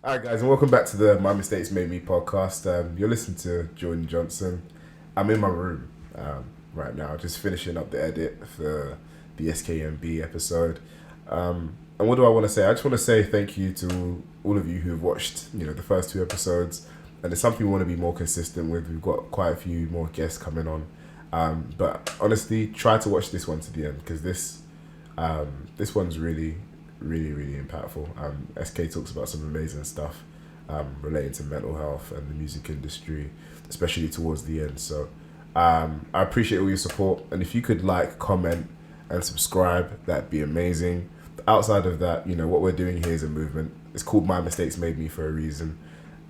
Alright guys, and welcome back to the My Mistakes Made Me podcast. You're listening to Jordan Johnson. I'm in my room right now, just finishing up the edit for the SKMB episode. And what do I want to say? I just want to say thank you to all of you who've watched, the first two episodes. And it's something we want to be more consistent with. We've got quite a few more guests coming on. But honestly, try to watch this one to the end because this one's really impactful. SK talks about some amazing stuff relating to mental health and the music industry, especially towards the end. So I appreciate all your support, and if you could like, comment, and subscribe, that'd be amazing. Outside of that, what we're doing here is a movement. It's called My Mistakes Made Me for a reason.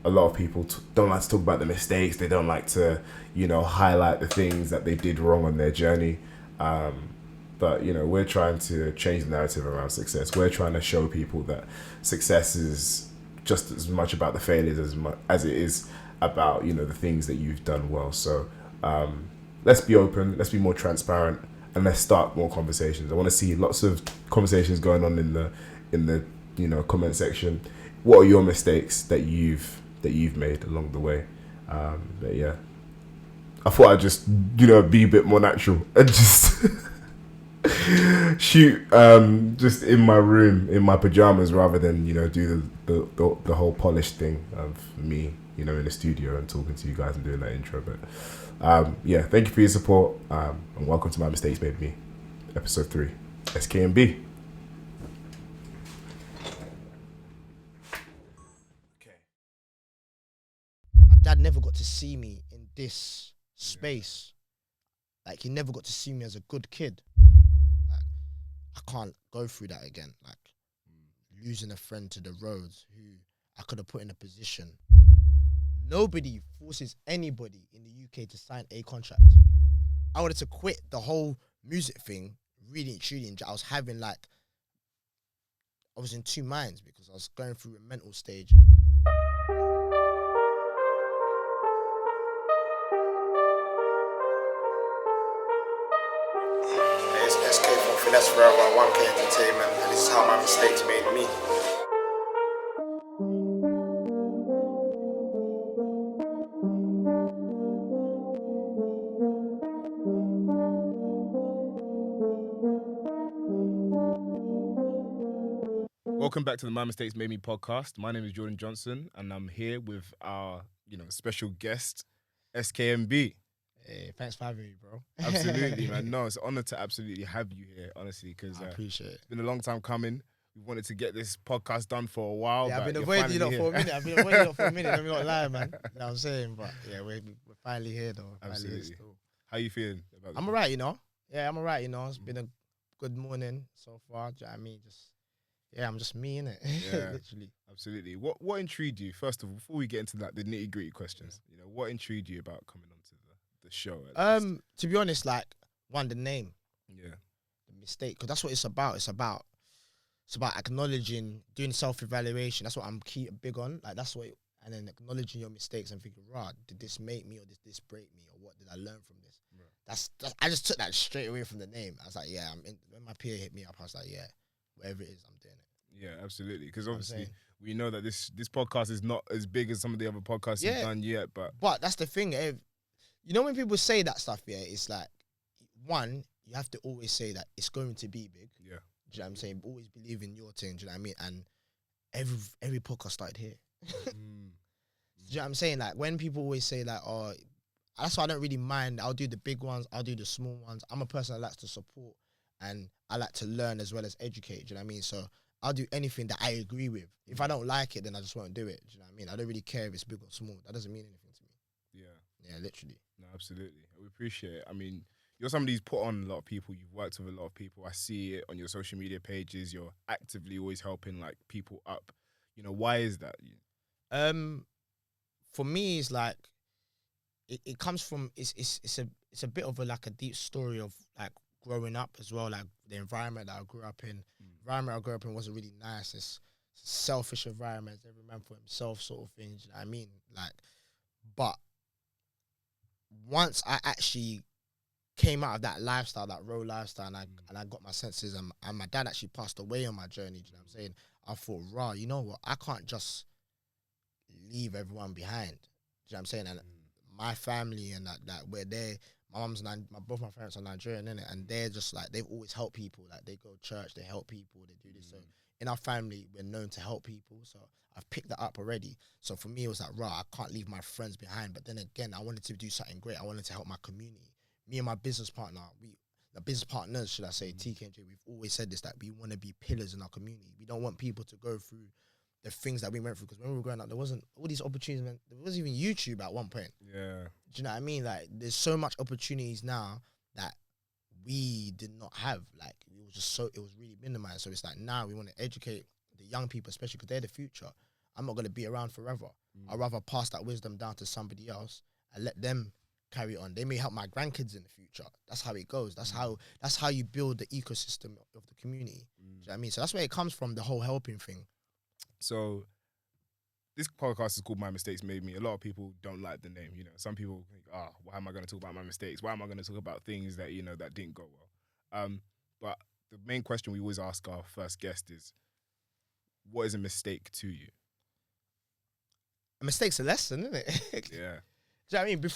A lot of people don't like to talk about the mistakes. They don't like to, highlight the things that they did wrong on their journey. But we're trying to change the narrative around success. We're trying to show people that success is just as much about the failures as it is about the things that you've done well. So let's be open, let's be more transparent, and let's start more conversations. I want to see lots of conversations going on in the comment section. What are your mistakes that you've made along the way? But yeah, I thought I'd just be a bit more natural and just shoot just in my room in my pajamas rather than do the whole polished thing of me in the studio and talking to you guys and doing that intro. But yeah, thank you for your support, and welcome to My Mistakes Made Me, episode 3, SKMB. My dad never got to see me in this space. Like, he never got to see me as a good kid. Like, I can't go through that again. Like, losing a friend to the roads who I could have put in a position. Nobody forces anybody in the UK to sign a contract. I wanted to quit the whole music thing, really and truly. I was having I was in two minds because I was going through a mental stage. It's SK from Finesse Foreva Record, 1K Entertainment, and this is how my mistakes made me. Welcome back to the My Mistakes Made Me podcast. My name is Jordan Johnson, and I'm here with our special guest, SKMB. Hey, thanks for having me, bro. Absolutely, man. No, it's an honor to absolutely have you here, honestly, because I appreciate it. it's been a long time coming. We wanted to get this podcast done for a while. Yeah, I've but been you're avoiding you finally lot for a here. minute. I've been avoiding you lot for a minute. Let me not lie, man. You know what I'm saying? But yeah, we're finally here, though. We're finally here Absolutely. still. How you feeling about this? I'm alright, Yeah, I'm alright, It's been a good morning so far. Do you know what I mean? I'm just me, innit? Yeah. Literally. Absolutely. What intrigued you, first of all, before we get into the nitty-gritty questions, what intrigued you about coming onto the show? To be honest, the name, Yeah. the mistake, because that's what it's about. It's about acknowledging, doing self-evaluation. That's what I'm big on. And then acknowledging your mistakes and thinking, right, did this make me or did this break me, or what did I learn from this? Right. That's I just took that straight away from the name. I was like, yeah, when my peer hit me up, I was like, yeah, whatever it is, I'm doing it. Yeah, absolutely. Because You know what I'm obviously saying? we know that this podcast is not as big as some of the other podcasts you've done yet, but But that's the thing. When people say that stuff, it's like, one, you have to always say that it's going to be big. yeah. Do you know what I'm saying? Always believe in your thing. Do you know what I mean? And every podcast started here. Do you know what I'm saying? Like, when people always say oh, that's why I don't really mind. I'll do the big ones. I'll do the small ones. I'm a person that likes to support, and I like to learn as well as educate. Do you know what I mean? So I'll do anything that I agree with. If I don't like it, then I just won't do it. Do you know what I mean? I don't really care if it's big or small. That doesn't mean anything to me. Yeah. Yeah, literally. No, absolutely. We appreciate it. I mean, you're somebody who's put on a lot of people. You've worked with a lot of people. I see it on your social media pages. You're actively always helping people up. Why is that? For me, it's like it comes from it's a bit of a deep story of growing up as well. Like, the environment that I grew up in. Environment I grew up in wasn't really nice. It's selfish environment. Every man for himself, sort of thing. Do you know what I mean? But once I actually came out of that lifestyle, that road lifestyle, and I got my senses, and my dad actually passed away on my journey. Do you know what I'm saying? I thought, you know what? I can't just leave everyone behind. Do you know what I'm saying? And my family and that where both my parents are Nigerian, innit? And they're just like, they've always helped people. Like, they go to church, they help people, they do this. So in our family, we're known to help people. So I've picked that up already. So for me, it was like, I can't leave my friends behind. But then again, I wanted to do something great. I wanted to help my community. Me and my business partner, the business partners, should I say, TK and J, we've always said this, that we want to be pillars in our community. We don't want people to go through the things that we went through, because when we were growing up, there wasn't all these opportunities, man. There wasn't even YouTube at one point. Yeah. Do you know what I mean? Like, there's so much opportunities now that we did not have. Like, it was really minimized. So it's like, now we want to educate the young people, especially because they're the future. I'm not going to be around forever. I'd rather pass that wisdom down to somebody else and let them carry on. They may help my grandkids in the future. That's how it goes. That's how you build the ecosystem of the community. Do you know what I mean? So that's where it comes from, the whole helping thing. So this podcast is called My Mistakes Made Me. A lot of people don't like the name. You know, some people think, why am I going to talk about my mistakes? Why am I going to talk about things that, you know, that didn't go well? But the main question we always ask our first guest is, what is a mistake to you? A mistake's a lesson, isn't it? Yeah. Do you know what I mean?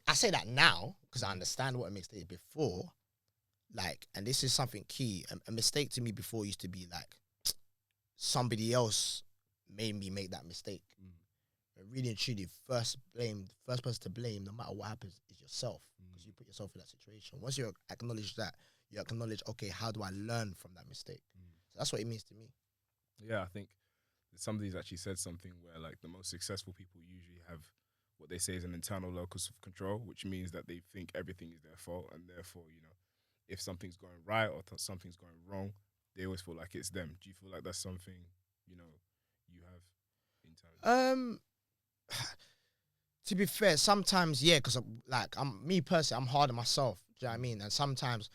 I say that now because I understand what a mistake is. Before, like, and this is something key, a mistake to me before used to be like, somebody else made me make that mistake. But really and truly, first person to blame, no matter what happens, is yourself, because you put yourself in that situation. Once you acknowledge that, you acknowledge, okay, how do I learn from that mistake? So that's what it means to me. Yeah, I think somebody's actually said something where, like, the most successful people usually have what they say is an internal locus of control, which means that they think everything is their fault, and therefore, you know, if something's going right or something's going wrong, they always feel like it's them. Do you feel like that's something, you know, you have internally? To be fair, sometimes, yeah, because I'm me personally, I'm hard on myself. Do you know what I mean? And sometimes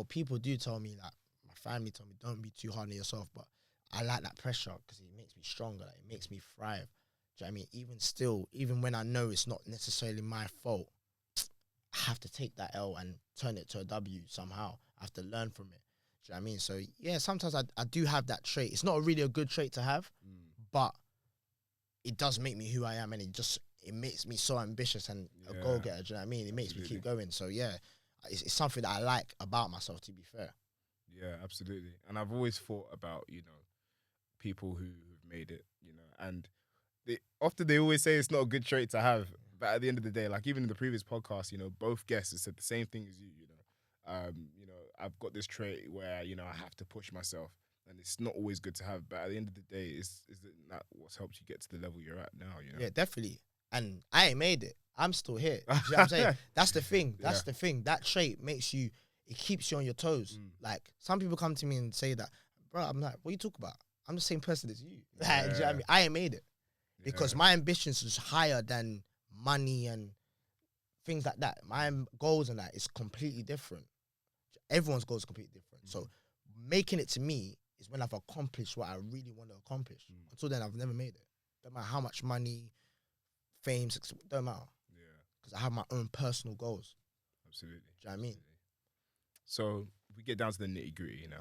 people do tell me, like, my family told me, don't be too hard on yourself, but I like that pressure because it makes me stronger. Like, it makes me thrive. Do you know what I mean? Even when I know it's not necessarily my fault, I have to take that L and turn it to a W somehow. I have to learn from it. Do you know what I mean? So, yeah, sometimes I do have that trait. It's not really a good trait to have, but it does make me who I am, and it makes me so ambitious and a go-getter. Do you know what I mean? It makes me keep going. So, yeah, it's something that I like about myself, to be fair. Yeah, absolutely. And I've always thought about, you know, people who've made it, you know, and they always say it's not a good trait to have, but at the end of the day, like, even in the previous podcast, you know, both guests have said the same thing as you know. You know, I've got this trait where, you know, I have to push myself, and it's not always good to have, but at the end of the day, is that what's helped you get to the level you're at now, you know? Yeah, definitely. And I ain't made it. I'm still here. Do you know what I'm saying? That's the thing. That's the thing. That trait it keeps you on your toes. Like, some people come to me and say that, bro, I'm like, what you talk about? I'm the same person as you. Like, do you know what I mean? I ain't made it. Because my ambitions is higher than money and things like that. My goals and that is completely different. Everyone's goals are completely different. So making it to me is when I've accomplished what I really want to accomplish. Until then, I've never made it. Don't matter how much money, fame, success, don't matter. Yeah. Because I have my own personal goals. Absolutely. Do you know what I mean? So we get down to the nitty gritty, you know.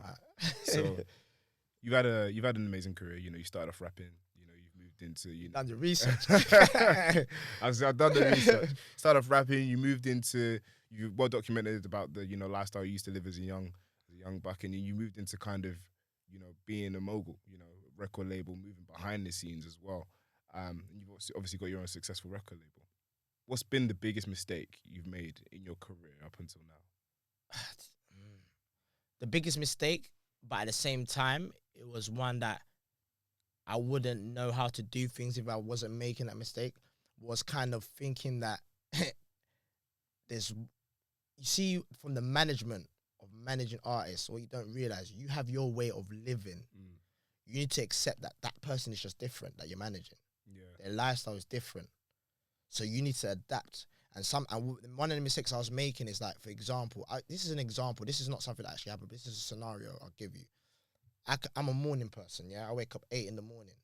So you've had an amazing career. You know, you started off rapping. You know, you've moved into, you know, done the research. I've done the research. Started off rapping. You moved into, you well documented about the, you know, lifestyle you used to live as a young buck, and you moved into kind of, you know, being a mogul. You know, record label, moving behind the scenes as well. And you've obviously got your own successful record label. What's been the biggest mistake you've made in your career up until now? The biggest mistake, but at the same time, it was one that I wouldn't know how to do things if I wasn't making that mistake, was kind of thinking that you see, from the management of managing artists, what you don't realize, you have your way of living. You need to accept that that person is just different that you're managing. Yeah. Their lifestyle is different. So you need to adapt. And one of the mistakes I was making is, like, for example, this is an example. This is not something that actually happened, but this is a scenario I'll give you. I'm a morning person, yeah? I wake up 8 in the morning,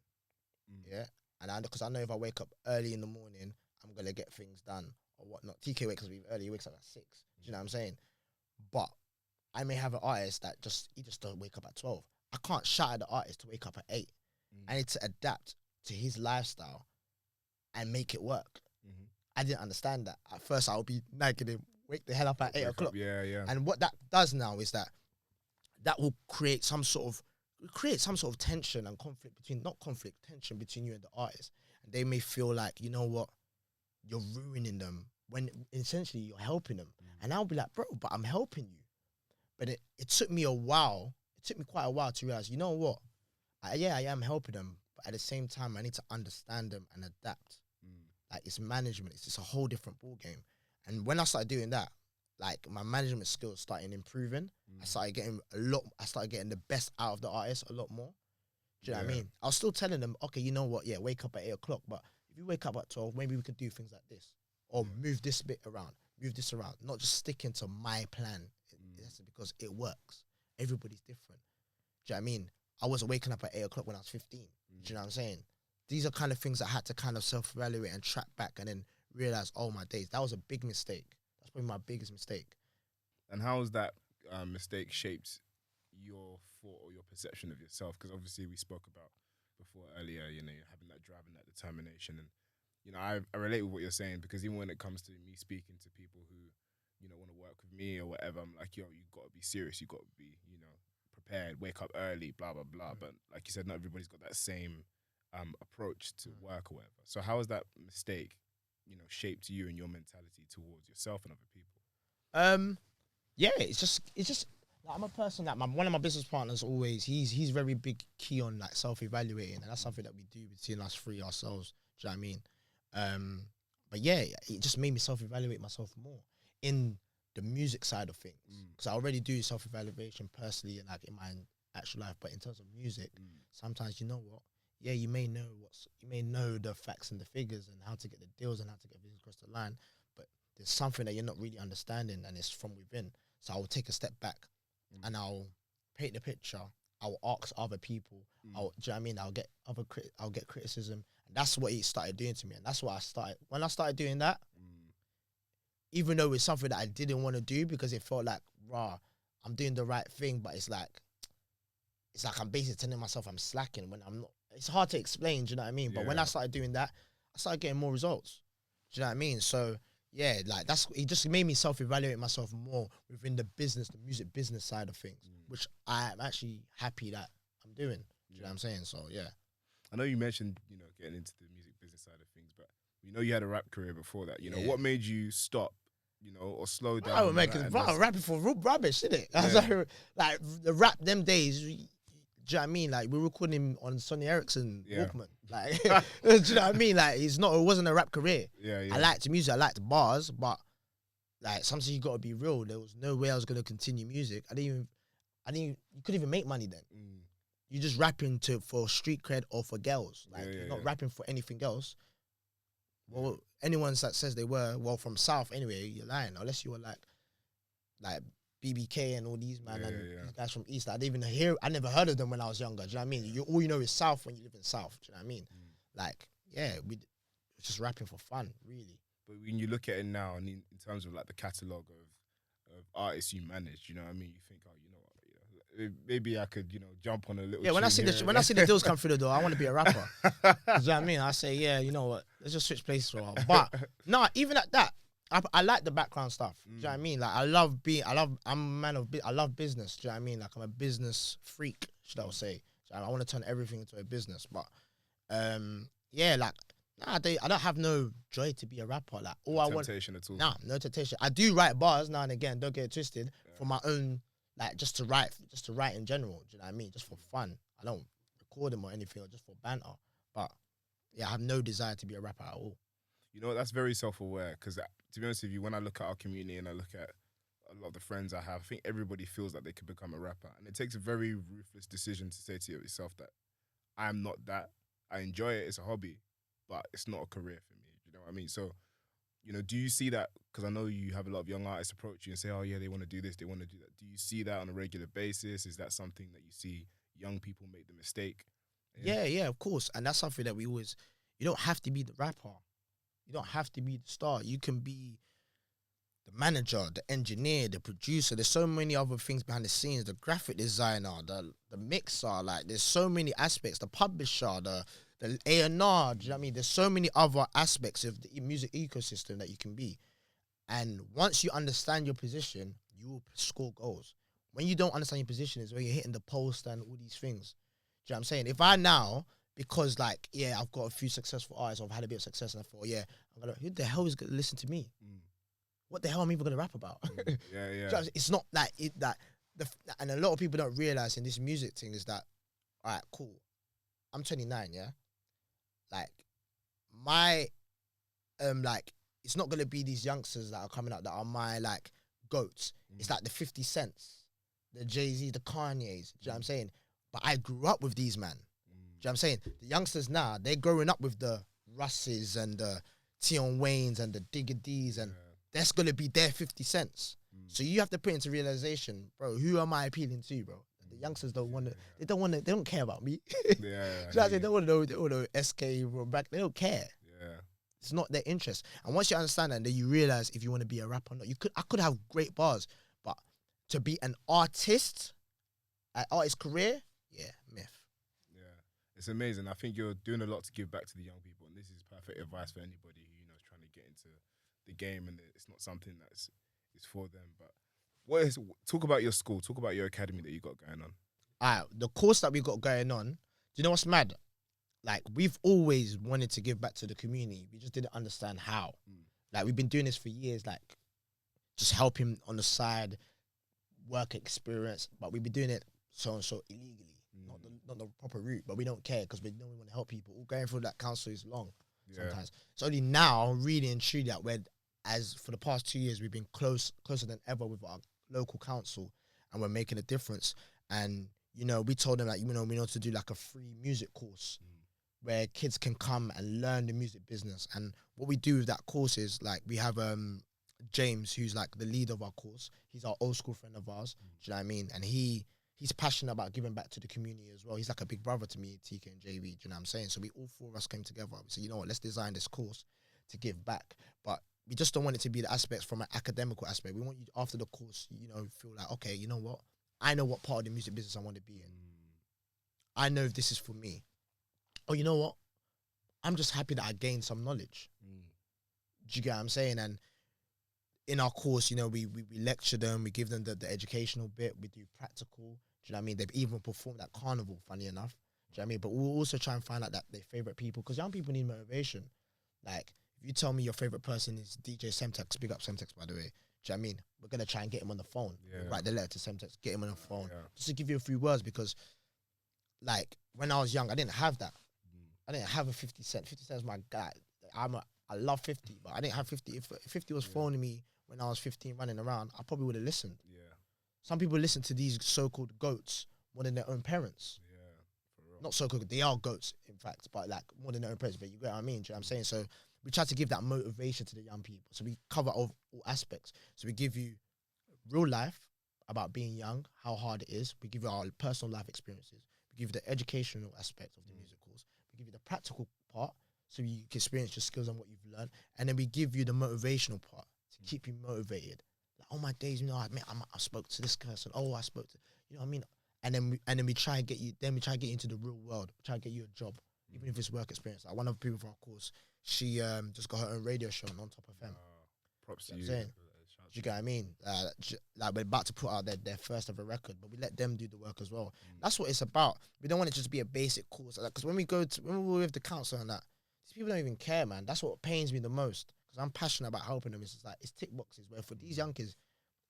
yeah? And because I know if I wake up early in the morning, I'm going to get things done or whatnot. TK wakes up early, he wakes up at 6. Do you know what I'm saying? But I may have an artist that he just don't wake up at 12. I can't shout at the artist to wake up at 8. I need to adapt to his lifestyle and make it work. Mhm. I didn't understand that. At first, I would be nagging him, wake the hell up at 8 o'clock. Yeah. And what that does now is that will create some sort of tension and tension between you and the artist. And they may feel like, you know what, you're ruining them when essentially you're helping them. And I'll be like, bro, but I'm helping you. But it took me quite a while to realize, you know what, I am helping them, but at the same time, I need to understand them and adapt. Like, it's management. It's just a whole different ball game. And when I started doing that, like, my management skills started improving. I started getting the best out of the artist a lot more. Do you know what I mean? I was still telling them, okay, you know what? Yeah, wake up at 8 o'clock, but if you wake up at 12, maybe we could do things like this, or move this bit around, not just sticking to my plan. That's because it works. Everybody's different. Do you know what I mean? I wasn't waking up at 8 o'clock when I was 15. Do you know what I'm saying? These are kind of things I had to kind of self-evaluate and track back and then realize, oh my days, that was a big mistake. That's probably my biggest mistake. And how has that mistake shaped your thought or your perception of yourself? Because obviously we spoke about before earlier, you know, having that drive and that determination. And, you know, I relate with what you're saying, because even when it comes to me speaking to people who, you know, want to work with me or whatever, I'm like, yo, you got to be serious. You got to be, you know, prepared, wake up early, blah, blah, blah. But like you said, not everybody's got that same approach to work or whatever. So how has that mistake, you know, shaped you and your mentality towards yourself and other people? Yeah, it's just like, I'm a person that one of my business partners always, he's very big key on like self-evaluating, and that's something that we do between us three ourselves. Do you know what I mean? But yeah, it just made me self-evaluate myself more in the music side of things, because I already do self-evaluation personally and like in my actual life. But in terms of music, sometimes, you know what? Yeah, you may know the facts and the figures and how to get the deals and how to get business across the line, but there's something that you're not really understanding, and it's from within. So I will take a step back and I'll paint the picture. I'll ask other people. Do you know what I mean? I'll get criticism, and that's what he started doing to me. And that's what when I started doing that, even though it's something that I didn't want to do, because it felt like, I'm doing the right thing, but it's like I'm basically telling myself I'm slacking when I'm not. It's hard to explain, do you know what I mean? But when I started doing that, I started getting more results. Do you know what I mean? So yeah, like it just made me self-evaluate myself more within the music business side of things, which I am actually happy that I'm doing. Do you know what I'm saying? So yeah. I know you mentioned, you know, getting into the music business side of things, but we know you had a rap career before that. You know, what made you stop, you know, or slow down? I would make it rapping for rubbish, isn't it? Yeah. Like the rap them days. Do you know what I mean? Like, we're recording him on Sony Ericsson Walkman. Like, do you know what I mean? Like, it wasn't a rap career. Yeah. I liked music, I liked bars, but like, sometimes you gotta be real. There was no way I was gonna continue music. You couldn't even make money then. You're just rapping for street cred or for girls. Like, you're not rapping for anything else. Well, anyone that says they were, from South anyway, you're lying. Unless you were like BBK and all these and these guys from East. I never heard of them when I was younger. Do you know what I mean? All you know is South when you live in South. Do you know what I mean? Like, yeah, we just rapping for fun, really. But when you look at it now, and in terms of like the catalogue of artists you manage, you know what I mean? You think, oh, you know what? You know, maybe I could, you know, jump on a little. Yeah, when I see the deals come through the door, I want to be a rapper. Do you know what I mean? I say, yeah, you know what? Let's just switch places for a while. But no, even at that, I like the background stuff. Do you know what I mean? Like, I'm a man of I love business. Do you know what I mean? Like, I'm a business freak, should I say. So I want to turn everything into a business. But, yeah, like, I don't have no joy to be a rapper. Like, no temptation at all. Nah, no temptation. I do write bars now and again, don't get it twisted, for my own, like, just to write in general. Do you know what I mean? Just for fun. I don't record them or anything, or just for banter. But, yeah, I have no desire to be a rapper at all. You know, that's very self-aware, because to be honest with you, when I look at our community and I look at a lot of the friends I have, I think everybody feels like they could become a rapper. And it takes a very ruthless decision to say to yourself that I am not that. I enjoy it, it's a hobby, but it's not a career for me. You know what I mean? So, you know, do you see that? Because I know you have a lot of young artists approach you and say, oh yeah, they want to do this, they want to do that. Do you see that on a regular basis? Is that something that you see young people make the mistake? Yeah, of course. And that's something that you don't have to be the rapper. You don't have to be the star. You can be the manager, the engineer, the producer. There's so many other things behind the scenes. The graphic designer, the mixer. Like, there's so many aspects. The publisher, the the A&R. Do you know what I mean? There's so many other aspects of the music ecosystem that you can be. And once you understand your position, you will score goals. When you don't understand your position is when you're hitting the post and all these things. Do you know what I'm saying? If I now, because like, yeah, I've got a few successful artists, I've had a bit of success, and I thought, yeah, who the hell is going to listen to me? What the hell am I even going to rap about? Yeah. It's not that, and a lot of people don't realize in this music thing is that, all right, cool. I'm 29, yeah? Like, my, it's not going to be these youngsters that are coming out that are my, like, goats. It's like the 50 Cents, the Jay-Z, the Kanyes, do you know what I'm saying? But I grew up with these, man. Do you know what I'm saying? The youngsters now, they're growing up with the Russes and the Tion Waynes and the Digga D's, and that's going to be their 50 Cents. So you have to put into realization, bro, who am I appealing to, bro? The youngsters don't want to, they don't care about me. They don't want to know SK, bro, back, they don't care. It's not their interest. And once you understand that, then you realize if you want to be a rapper or not. I could have great bars, but to be an artist, an artist career, myth. Yeah, it's amazing. I think you're doing a lot to give back to the young people, and this is perfect advice for anybody who is trying to get into the game, and it's not something that's for them. But talk about your school, talk about your academy that you got going on. Alright, the course that we got going on. Do you know what's mad? Like, we've always wanted to give back to the community. We just didn't understand how. Like, we've been doing this for years, like, just helping on the side, work experience, but we've been doing it so and so illegally, not the proper route. But we don't care because we know we want to help people. All going through that council is long sometimes. It's only now, really and truly, that as for the past 2 years, we've been closer than ever with our local council, and we're making a difference. And we told them that we know to do like a free music course where kids can come and learn the music business. And what we do with that course is, like, we have James, who's like the leader of our course. He's our old school friend of ours. Do you know what I mean? And he's passionate about giving back to the community as well. He's like a big brother to me, TK and JB. Do you know what I'm saying? So we all four of us came together. We said, you know what, let's design this course to give back. But we just don't want it to be the aspects from an academical aspect. We want you, after the course, feel like, okay, you know what? I know what part of the music business I want to be in. I know if this is for me. Oh, you know what? I'm just happy that I gained some knowledge. Do you get what I'm saying? And in our course, we lecture them, we give them the educational bit, we do practical. Do you know what I mean? They've even performed at carnival, funny enough. Do you know what I mean? But we'll also try and find out that their favorite people, because young people need motivation. Like, if you tell me your favorite person is DJ Semtex, big up Semtex, by the way. Do you know what I mean? We're going to try and get him on the phone. Write the letter to Semtex, get him on the phone. Just to give you a few words, because, like, when I was young, I didn't have that. I didn't have a 50 Cent. 50 Cent is my guy. I love 50, but I didn't have 50. If 50 was phoning me when I was 15 running around, I probably would have listened. Some people listen to these so-called goats more than their own parents. Not so-called, they are goats, in fact, but like more than their own parents. But you get what I mean? Do you know what I'm saying? So we try to give that motivation to the young people. So we cover all aspects. So we give you real life about being young, how hard it is. We give you our personal life experiences. We give you the educational aspect of the music course. We give you the practical part, so you can experience your skills and what you've learned. And then we give you the motivational part to keep you motivated. Like, oh, my days, I spoke to this person. Oh, I spoke to, you know what I mean? And then we try and get you. Then we try and get you into the real world. We try and get you a job, even if it's work experience. Like, one of the people from our course, she just got her own radio show on Top FM. Props to you. you. Saying? Do you get what I mean? Like, we're about to put out their first ever record, but we let them do the work as well. That's what it's about. We don't want it to just be a basic course. Because when we're with the council and that, these people don't even care, man. That's what pains me the most. Because I'm passionate about helping them. It's just like, it's tick boxes. Where for these young kids,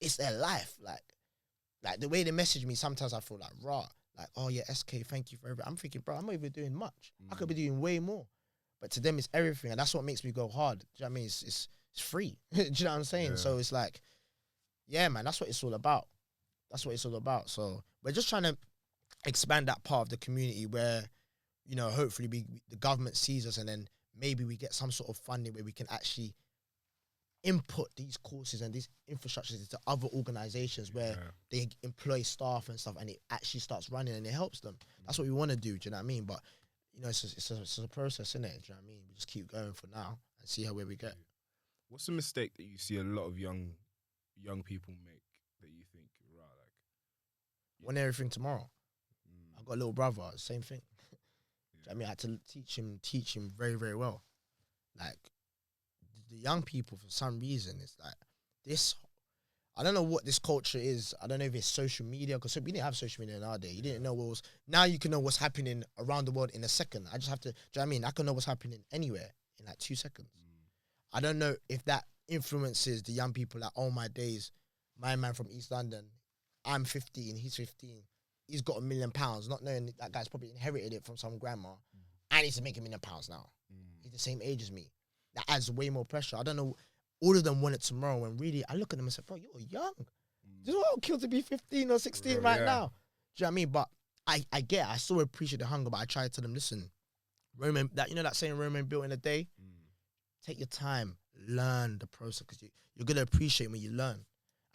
it's their life. Like the way they message me, sometimes I feel like, rah. Like, oh yeah, SK, thank you for everything. I'm thinking, bro, I'm not even doing much. I could be doing way more. But to them, it's everything. And that's what makes me go hard. Do you know what I mean? It's free. Do you know what I'm saying? Yeah. So it's like, yeah, man, that's what it's all about. That's what it's all about. So we're just trying to expand that part of the community where, hopefully the government sees us, and then maybe we get some sort of funding where we can actually input these courses and these infrastructures into other organizations where they employ staff and stuff, and it actually starts running and it helps them. That's what we want to do. Do you know what I mean? But, it's a process, isn't it? Do you know what I mean? We just keep going for now and see where we get. What's a mistake that you see a lot of young people make that you think, right, like, want everything tomorrow? I've got a little brother, same thing. I mean, I had to teach him very, very well. Like, the young people, for some reason, it's like this. I don't know what this culture is. I don't know if it's social media, because we didn't have social media in our day. You didn't know what was. Now you can know what's happening around the world in a second. I just have to. Do you know what I mean? I can know what's happening anywhere in like 2 seconds. I don't know if that influences the young people. Like, oh my days, my man from East London, I'm 15, he's 15. He's got £1 million, not knowing that guy's probably inherited it from some grandma. I need to make £1 million now. He's the same age as me. That adds way more pressure. I don't know. All of them want it tomorrow, when really I look at them and say, bro, you're young. Do you know what it kills to be 15 or 16 right now? Do you know what I mean? But I get it. I still appreciate the hunger, but I try to tell them, listen, Roman, that saying Roman built in a day? Take your time, learn the process, because you're going to appreciate when you learn.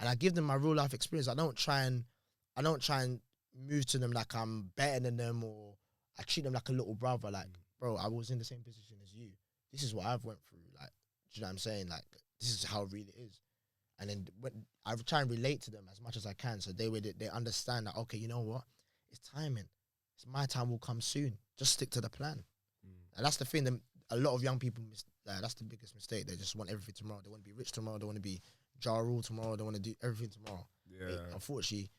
And I give them my real life experience. I don't try and move to them like I'm better than them, or I treat them like a little brother. Like, bro, I was in the same position as you. This is what I've went through. Like, do you know what I'm saying? Like, this is how it really is. And then when I try and relate to them as much as I can, so they understand that, okay, you know what? It's timing. It's my time will come soon. Just stick to the plan. And that's the thing that a lot of young people that's the biggest mistake. They just want everything tomorrow. They want to be rich tomorrow. They want to be Ja Rule tomorrow. They want to do everything tomorrow. Yeah. Unfortunately,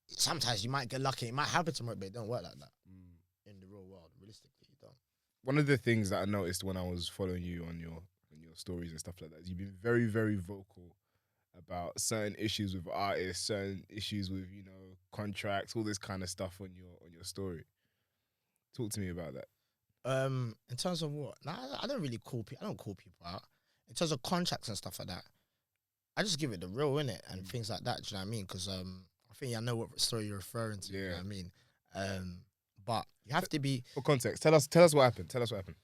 sometimes you might get lucky. It might happen tomorrow, but it don't work like that in the real world. Realistically, you don't. One of the things that I noticed when I was following you on your stories and stuff like that is you've been very, very vocal about certain issues with artists, certain issues with, you know, contracts, all this kind of stuff on your story. Talk to me about that. In terms of what? Nah, I don't really call people. I don't call people out. In terms of contracts and stuff like that, I just give it the real, innit, and things like that. Do you know what I mean? Because I think I know what story you're referring to. You know what I mean? But you have to be. For context, tell us what happened. Tell us what happened.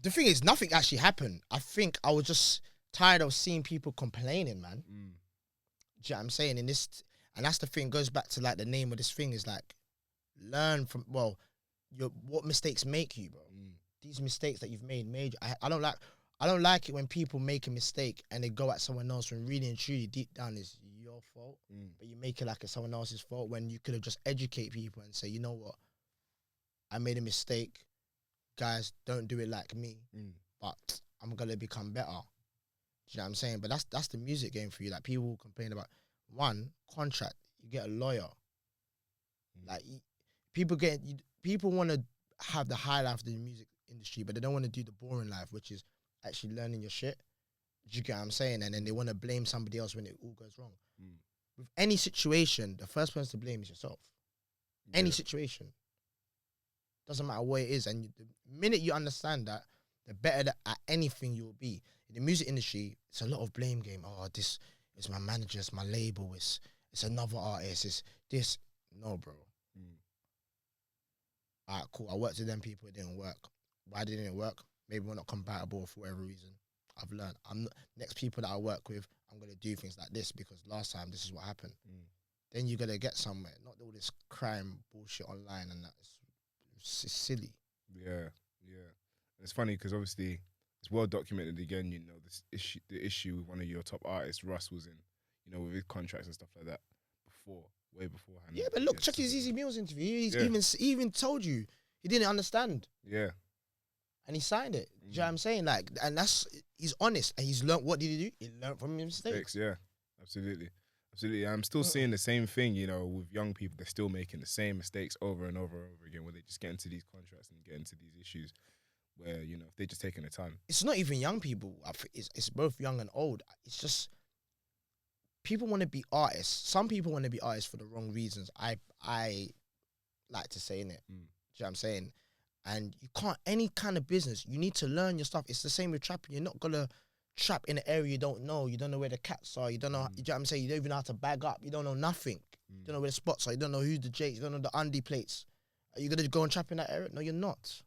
The thing is, nothing actually happened. I think I was just tired of seeing people complaining, man. Do you know what I'm saying? And that's the thing. Goes back to like the name of this thing is like, learn from what mistakes make you, bro. These mistakes that you've made you. I don't like it when people make a mistake and they go at someone else when really and truly deep down it's your fault. But you make it like it's someone else's fault when you could have just educate people and say, you know what, I made a mistake. Guys, don't do it like me. But I'm gonna become better. Do you know what I'm saying? But that's the music game for you. Like, people complain about one contract. You get a lawyer. Like, people want to have the high life of the music industry, but they don't want to do the boring life, which is actually learning your shit. Do you get what I'm saying? And then they want to blame somebody else when it all goes wrong. With any situation, the first person to blame is yourself. Any situation. Doesn't matter what it is. And the minute you understand that, the better at anything you'll be. In the music industry, it's a lot of blame game. Oh, this is my manager, it's my label, it's another artist, it's this. No, bro. Alright, cool. I worked with them people, it didn't work. Why didn't it work? Maybe we're not compatible for whatever reason. I've learned. Next people that I work with, I'm gonna do things like this because last time this is what happened. Then you're gonna get somewhere. Not all this crime bullshit online and that. It's silly. Yeah. It's funny because obviously it's well documented again. You know, the issue with one of your top artists, Russ, was in, you know, with his contracts and stuff like that way beforehand. Yeah, but look, check his Easy Meals interview. He even told you he didn't understand. Yeah. And he signed it. Do you know what I'm saying? Like, and he's honest and he's learned. What did he do? He learned from his mistakes. Yeah, absolutely. I'm still seeing the same thing, you know, with young people. They're still making the same mistakes over and over and over again, where they just get into these contracts and get into these issues where, you know, if they're just taking their time. It's not even young people. It's both young and old. It's just people want to be artists. Some people want to be artists for the wrong reasons. I like to say, innit? Do you know what I'm saying? And you can't, any kind of business, you need to learn your stuff. It's the same with trapping. You're not going to trap in an area you don't know. You don't know where the cats are. You don't know, you know what I'm saying? You don't even know how to bag up. You don't know nothing. You don't know where the spots are. You don't know who's the Jakes. You don't know the undie plates. Are you going to go and trap in that area? No, you're not.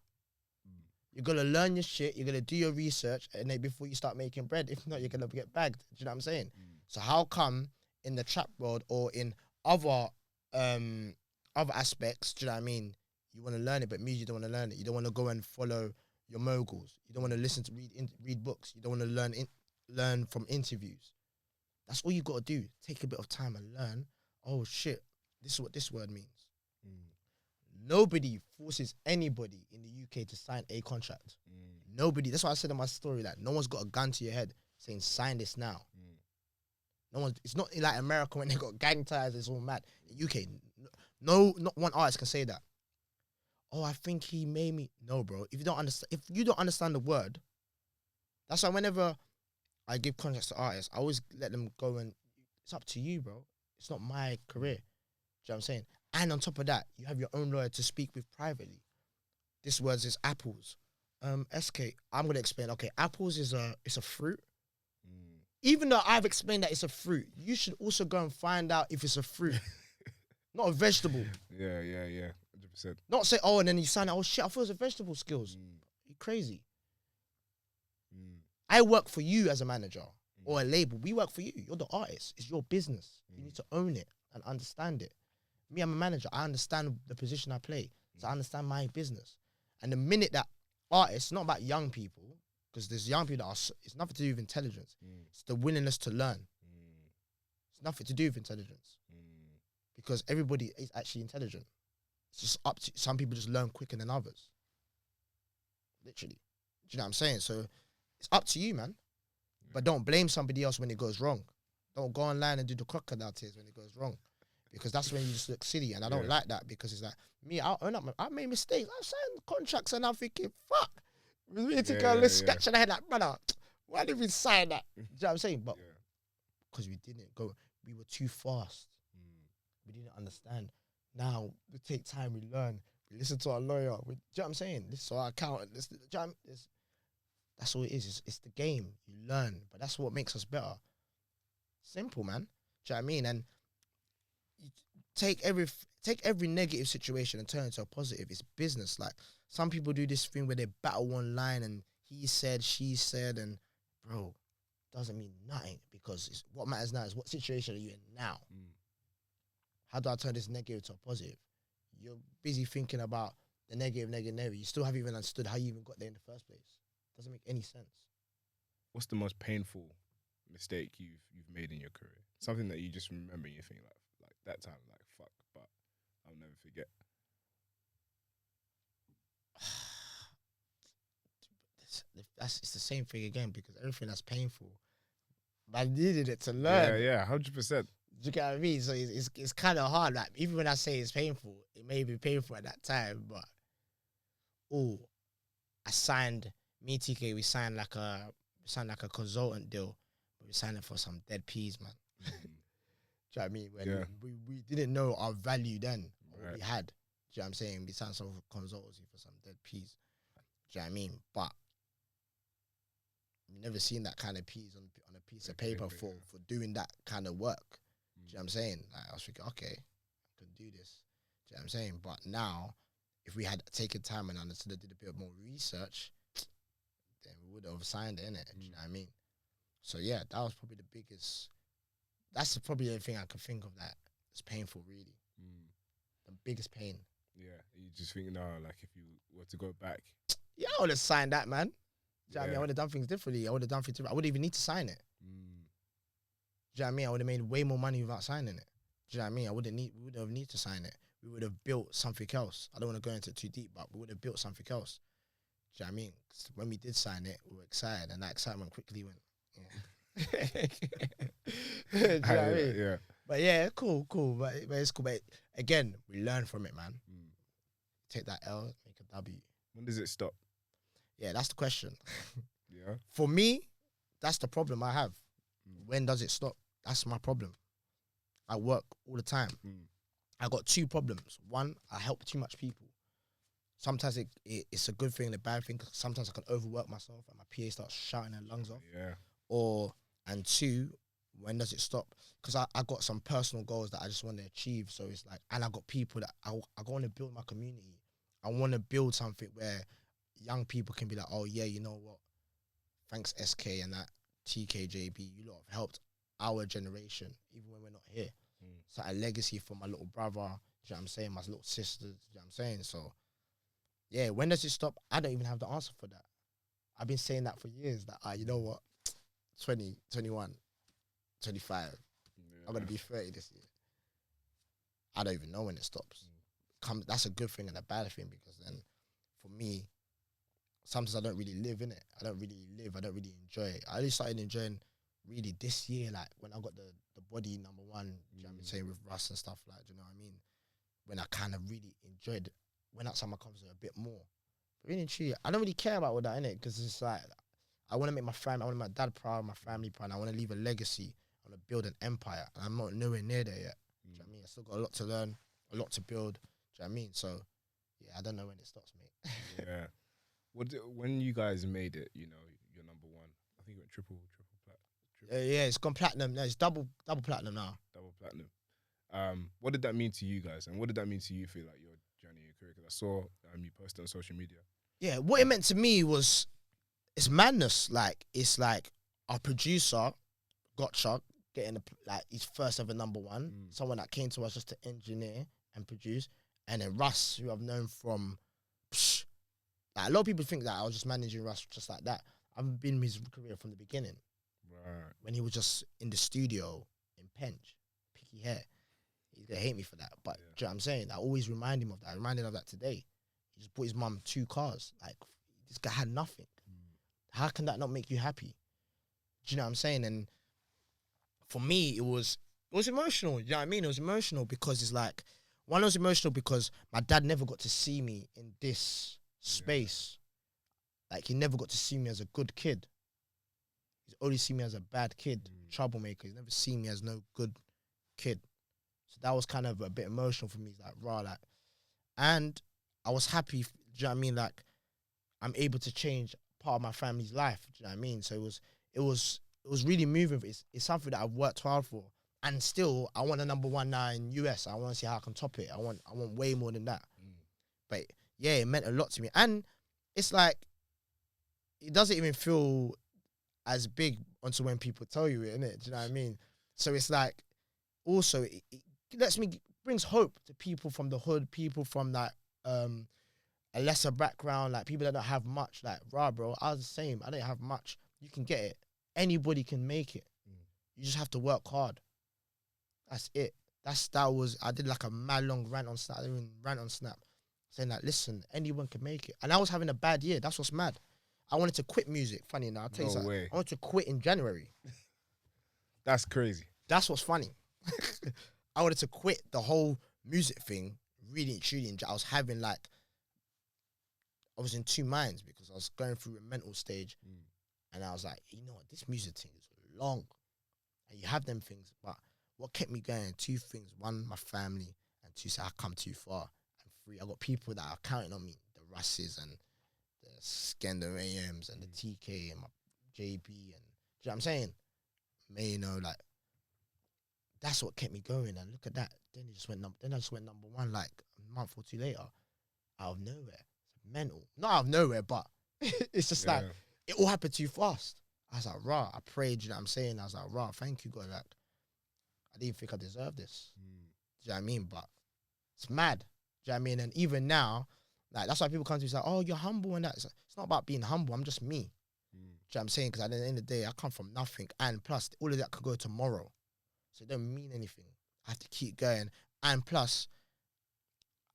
You're going to learn your shit. You're going to do your research. And then before you start making bread, if not, you're going to get bagged. Do you know what I'm saying? So how come in the trap world or in other aspects, do you know what I mean? You want to learn it, but music, you don't want to learn it. You don't want to go and follow your moguls. You don't want to listen to read books. You don't want to learn from interviews. That's all you got to do. Take a bit of time and learn. Oh shit, this is what this word means. nobody forces anybody in the UK to sign a contract. Nobody. That's why I said in my story, like, no one's got a gun to your head saying, sign this now. No one. It's not like America when they got gang ties, it's all mad. In UK, no, not one artist can say that. Oh, I think he made me. No, bro. If you don't understand the word, that's why whenever I give contracts to artists, I always let them go and it's up to you, bro. It's not my career. Do you know what I'm saying? And on top of that, you have your own lawyer to speak with privately. This word is apples. SK, I'm gonna explain. Okay, apples is it's a fruit. Even though I've explained that it's a fruit, you should also go and find out if it's a fruit, not a vegetable. Yeah, 100%. Not say, oh, and then you sign it. Oh shit, I thought it was a vegetable skills. You're crazy. I work for you as a manager or a label. We work for you. You're the artist. It's your business. You need to own it and understand it. Me, I'm a manager. I understand the position I play. So I understand my business. And the minute that artists, not about young people, because there's young people that are, it's nothing to do with intelligence. It's the willingness to learn. It's nothing to do with intelligence. Because everybody is actually intelligent. It's just up to, some people just learn quicker than others. Literally. Do you know what I'm saying? So it's up to you, man. But don't blame somebody else when it goes wrong. Don't go online and do the crocodile tears when it goes wrong. Because that's when you just look silly. And I don't like that because it's like, me, I'll own up. I made mistakes. I've signed contracts and I'm thinking, fuck. We took a little scratch in the head like, brother, why did we sign that? Do you know what I'm saying? But because we didn't go, we were too fast. We didn't understand. Now, we take time, we learn. We listen to our lawyer. Do you know what I'm saying? Listen to our accountant. That's all it is. It's the game. You learn. But that's what makes us better. Simple, man. Do you know what I mean? And you take every negative situation and turn it into a positive. It's business. Like, some people do this thing where they battle online and he said, she said, and bro, doesn't mean nothing because what matters now is what situation are you in now? How do I turn this negative to a positive? You're busy thinking about the negative. You still haven't even understood how you even got there in the first place. Doesn't make any sense. What's the most painful mistake you've made in your career? Something that you just remember and you think like that time, like fuck, but I'll never forget. It's the same thing again because everything that's painful, I needed it to learn. Yeah, 100%. Do you get what I mean? So it's kind of hard. Like, even when I say it's painful, it may be painful at that time, but I signed, me and TK, we signed like a consultant deal, but we signed it for some dead peas, man. Do you know what I mean? When we didn't know our value then, what we had. Do you know what I'm saying? We signed some consultancy for some dead peas. Do you know what I mean? But we've never seen that kind of peas on a piece of paper for doing that kind of work. Do you know what I'm saying? Like, I was thinking, okay, I can do this. Do you know what I'm saying? But now, if we had taken time and understood, did a bit more research, then we would have signed it, innit? Do you know what I mean? So yeah, that was probably the biggest. That's probably the thing I can think of that is painful, really. The biggest pain. Yeah, you just think, no, like if you were to go back. Yeah, I would have signed that, man. Do you know what I mean? I would have done things differently. I would have done things differently. I wouldn't even need to sign it. Do you know what I mean? I would have made way more money without signing it. Do you know what I mean? We would have need to sign it. We would have built something else. I don't want to go into it too deep, but we would have built something else. Do you know what I mean? 'Cause when we did sign it, we were excited, and that excitement quickly went. Do you know what I mean? Yeah. But yeah, cool. But it's cool. But again, we learn from it, man. Take that L, make a W. When does it stop? Yeah, that's the question. Yeah. For me, that's the problem I have. When does it stop? That's my problem. I work all the time. I got two problems. One, I help too much people. Sometimes it's a good thing and a bad thing because sometimes I can overwork myself and my PA starts shouting their lungs off. Yeah. And two, when does it stop? Because I got some personal goals that I just want to achieve. So it's like, and I got people that I want to build my community. I want to build something where young people can be like, oh yeah, you know what? Thanks SK and that TKJB, you lot have helped our generation, even when we're not here. It's like a legacy for my little brother, do you know what I'm saying? My little sisters, do you know what I'm saying? So, yeah, when does it stop? I don't even have the answer for that. I've been saying that for years, that, you know what? 20, 21, 25. I'm going to be 30 this year. I don't even know when it stops. that's a good thing and a bad thing, because then for me, sometimes I don't really live in it. I don't really enjoy it. I only started enjoying really this year, like when I got the body number one, you know what I'm saying, with Russ and stuff, like, do you know what I mean? When I kind of really enjoyed, went outside my comfort zone a bit more. But really, truly, I don't really care about all that, innit? Because it's like, I want to make my family, I want to make my dad proud, my family proud, and I want to leave a legacy. I want to build an empire, and I'm not nowhere near there yet. Do you know what I mean? I still got a lot to learn, a lot to build. Do you know what I mean? So, yeah, I don't know when it stops, mate. Yeah. When you guys made it, you know, you're number one. I think it went triple plat. Yeah, it's gone platinum. No, it's double platinum now. Double platinum. What did that mean to you guys, and what did that mean to you for like your journey in your career? Because I saw you posted on social media. Yeah, what it meant to me was, it's madness. Like, it's like our producer, Gotcha, getting his first ever number one. Someone that came to us just to engineer and produce, and then Russ, who I've known from, like, a lot of people think that I was just managing Russ just like that. I've been in his career from the beginning. Right. When he was just in the studio in Penge, picky hair. He's gonna hate me for that, but do you know what I'm saying? I always remind him of that. I reminded him of that today. He just bought his mum 2 cars. Like, this guy had nothing. How can that not make you happy? Do you know what I'm saying? And for me, it was emotional. You know what I mean? It was emotional because it's like, one, it was emotional because my dad never got to see me in this space. Like, he never got to see me as a good kid. He's only seen me as a bad kid, troublemaker. He's never seen me as no good kid. So that was kind of a bit emotional for me. It's like, raw, like, and I was happy. Do you know what I mean? Like, I'm able to change part of my family's life. Do you know what I mean? So it was really moving. It's something that I've worked hard for, and still I want a number one now in US. I want to see how I can top it. I want way more than that. But yeah, it meant a lot to me, and it's like, it doesn't even feel as big until when people tell you it, innit? Do you know what I mean? So it's like, also it brings hope to people from the hood, people from that a lesser background, like people that don't have much. Like, rah, bro, I was the same. I didn't have much. You can get it. Anybody can make it. You just have to work hard. That's it. I did like a mad long rant on Snap. I didn't even rant on Snap, saying like, listen, anyone can make it. And I was having a bad year. That's what's mad. I wanted to quit music. Funny enough, I'll tell you something. I wanted to quit in January. That's crazy. That's what's funny. I wanted to quit the whole music thing, really and truly. I was having like, I was in 2 minds because I was going through a mental stage, and I was like, you know what, this music thing is long, and you have them things, but what kept me going? 2 things: 1, my family, and 2, I come too far, and 3, I got people that are counting on me, the Russes and the Skender AMs and the TK and my JB, and do you know what I'm saying? You know, like, that's what kept me going. And look at that. Then I just went number one like a month or 2 later, out of nowhere. It's mental. Not out of nowhere, but it's just like, it all happened too fast. I was like, rah, I prayed, you know what I'm saying? I was like, rah, thank you, God. Like, I didn't think I deserved this. Do you know what I mean? But it's mad. Do you know what I mean? And even now, like, that's why people come to me and say, oh, you're humble and that. It's not about being humble. I'm just me. Do you know what I'm saying? Because at the end of the day, I come from nothing. And plus, all of that could go tomorrow. So it don't mean anything. I have to keep going. And plus,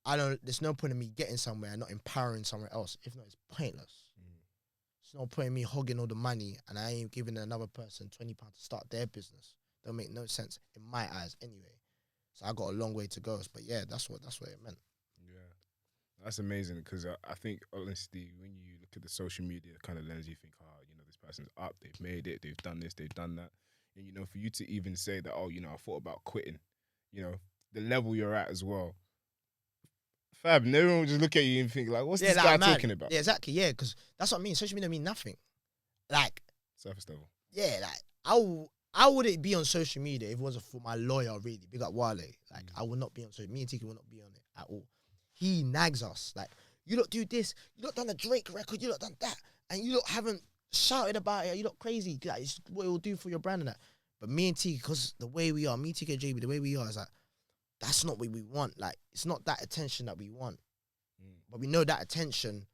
there's no point in me getting somewhere and not empowering somewhere else. If not, it's pointless. There's no point in me hogging all the money and I ain't giving another person £20 to start their business. Don't make no sense in my eyes anyway. So I got a long way to go. But yeah, that's what it meant. Yeah. That's amazing, because I think, honestly, when you look at the social media kind of lens, you think, you know, this person's up, they've made it, they've done this, they've done that. And, you know, for you to even say that, oh, you know, I thought about quitting, you know, the level you're at as well. Fab, and everyone will just look at you and think, like, what's this guy talking about? Yeah, exactly, yeah, because that's what I mean. Social media mean nothing. Like, surface level. Yeah, like, I wouldn't be on social media if it wasn't for my lawyer, really. Big up Wale. Like, I would not be on social media. Me and Tiki would not be on it at all. He nags us. Like, you lot do this. You lot done a Drake record. You lot done that. And you lot haven't shouted about it. You lot crazy. Like, it's what it will do for your brand and that. But me and Tiki, because the way we are, me, Tiki, and JB, the way we are is like, that's not what we want. Like, it's not that attention that we want. But we know that attention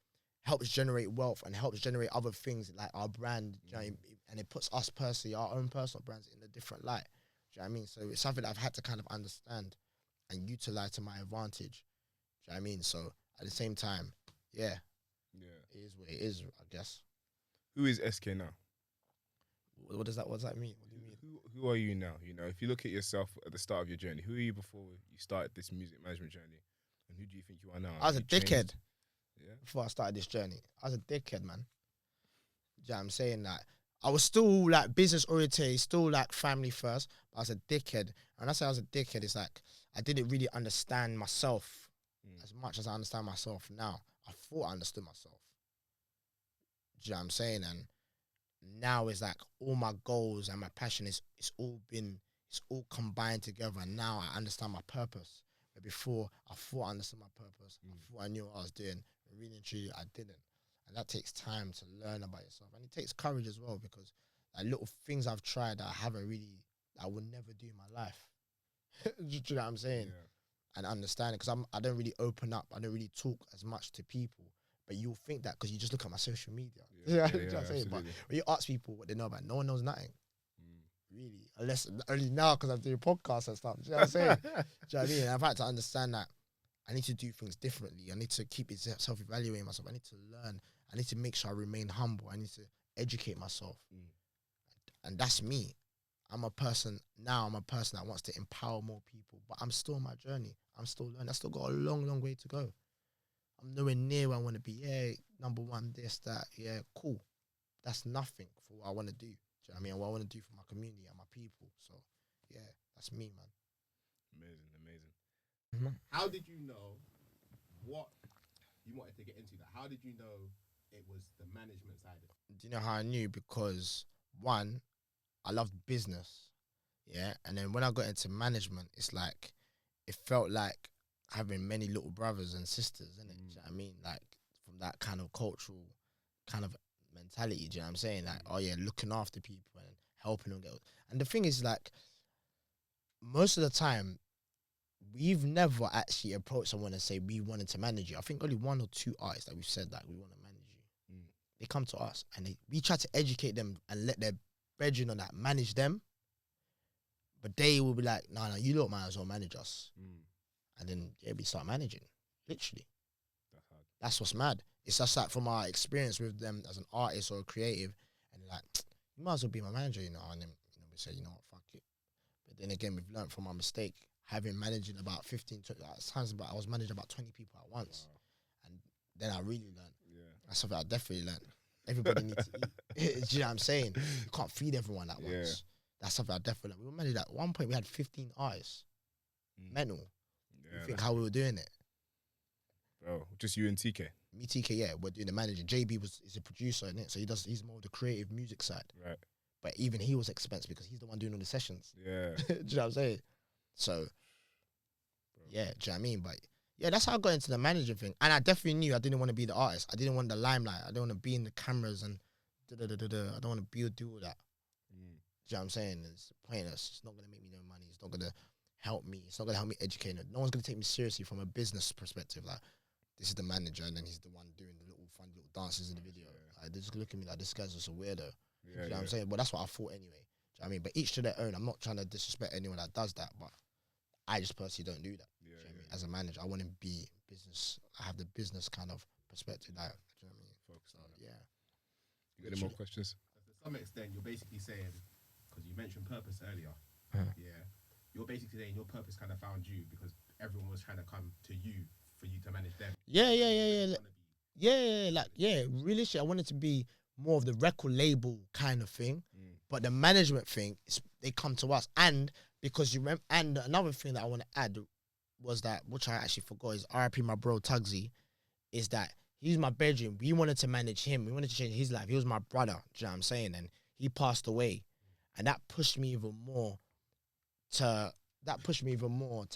helps generate wealth and helps generate other things like our brand, you know, and it puts us personally, our own personal brands, in a different light. Do you know what I mean? So it's something that I've had to kind of understand and utilize to my advantage. you know what I mean? So at the same time, yeah, Yeah. it is what it is, I guess. Who is SK now? What does that mean? What do you mean? Who are you now? You know, if you look at yourself at the start of your journey, who are you before you started this music management journey? And who do you think you are now? I was a Have you dickhead changed? Yeah. before I started this journey. I was a dickhead, man. Do you know what I'm saying? That I was still like business oriented, still like family first, but I was a dickhead. And I say I was a dickhead, it's like I didn't really understand myself as much as I understand myself now. I thought I understood myself. Do you know what I'm saying? And now it's like all my goals and my passion it's all combined together. And now I understand my purpose. But before I thought I understood my purpose. I thought I knew what I was doing. But really and truly I didn't. And that takes time to learn about yourself. And it takes courage as well, because like little things I've tried that I would never do in my life. Do you know what I'm saying? Yeah. And understand it, because I don't really open up. I don't really talk as much to people. But you'll think that because you just look at my social media. Yeah, You know what I'm saying? But absolutely. when you ask people what they know about, no one knows nothing. Really. Unless only now because I'm doing podcasts and stuff. Do you know what I'm saying? Do you know what I mean? I've had to understand that I need to do things differently. I need to keep self-evaluating myself. I need to learn. I need to make sure I remain humble. I need to educate myself. And that's me. I'm a person that wants to empower more people, but I'm still on my journey. I'm still learning. I still got a long, long way to go. I'm nowhere near where I want to be. Yeah, number one, this, that. Yeah, cool. That's nothing for what I want to do. Do you know what I mean? What I want to do for my community and my people. So, yeah, that's me, man. Amazing. How did you know what you wanted to get into? That? How did you know it was the management side of it? Do you know how I knew? Because one, I loved business, yeah, and then when I got into management, it's like it felt like having many little brothers and sisters, innit? Do you know what I mean? Like from that kind of cultural kind of mentality. Do you know what I'm saying? Like, oh yeah, looking after people and helping them get. And the thing is, like, most of the time, we've never actually approached someone and say we wanted to manage you. I think only 1 or 2 artists that we've said that we want to manage you. They come to us and we try to educate them and let their brethren on that manage them, but they will be like, no, you lot might as well manage us. And then we start managing, literally. That's hard. That's what's mad. It's just like from our experience with them as an artist or a creative, and they're like, you might as well be my manager, you know. And then we say, you know what, fuck it. But then again, we've learned from our mistake, having managing about 15, 20, times I was managing about 20 people at once. Wow. And then I really learned. Yeah. That's something I definitely learned. Everybody needs to eat. Do you know what I'm saying? You can't feed everyone at once. That's something I definitely learned. We were managed at one point, we had 15 artists. Mental. Yeah, you think how we were doing it? Bro, just you and TK? Me, TK, yeah, we're doing the managing. JB is a producer in it, so he's more of the creative music side. Right. But even he was expensive because he's the one doing all the sessions. Yeah. Do you know what I'm saying? So, yeah, do you know what I mean? But yeah, that's how I got into the managing thing. And I definitely knew I didn't want to be the artist. I didn't want the limelight. I didn't want to be in the cameras and da-da-da-da-da. I don't want to do all that. Do you know what I'm saying? It's pointless. It's not going to make me no money. It's not going to help me. It's not going to help me educate. No one's going to take me seriously from a business perspective. Like, this is the manager and then he's the one doing the little fun little dances in the video. Like, they just look at me like, this guy's just a weirdo. You know what I'm saying? But that's what I thought anyway. Do you know what I mean? But each to their own. I'm not trying to disrespect anyone that does that, but I just personally don't do that. Do you know what I mean? As a manager, I want to be business. I have the business kind of perspective. Like, do you know what I mean? Focus on yeah. You got any more questions? To some extent, you're basically saying, because you mentioned purpose earlier, you're basically saying your purpose kind of found you because everyone was trying to come to you for you to manage them. Yeah. Really, I wanted to be more of the record label kind of thing, but the management thing, they come to us. And because you remember, and another thing that I want to add was that, which I actually forgot, is RIP my bro Tugsy, is that he's my bedroom. We wanted to manage him. We wanted to change his life. He was my brother. Do you know what I'm saying? And he passed away, and that pushed me even more to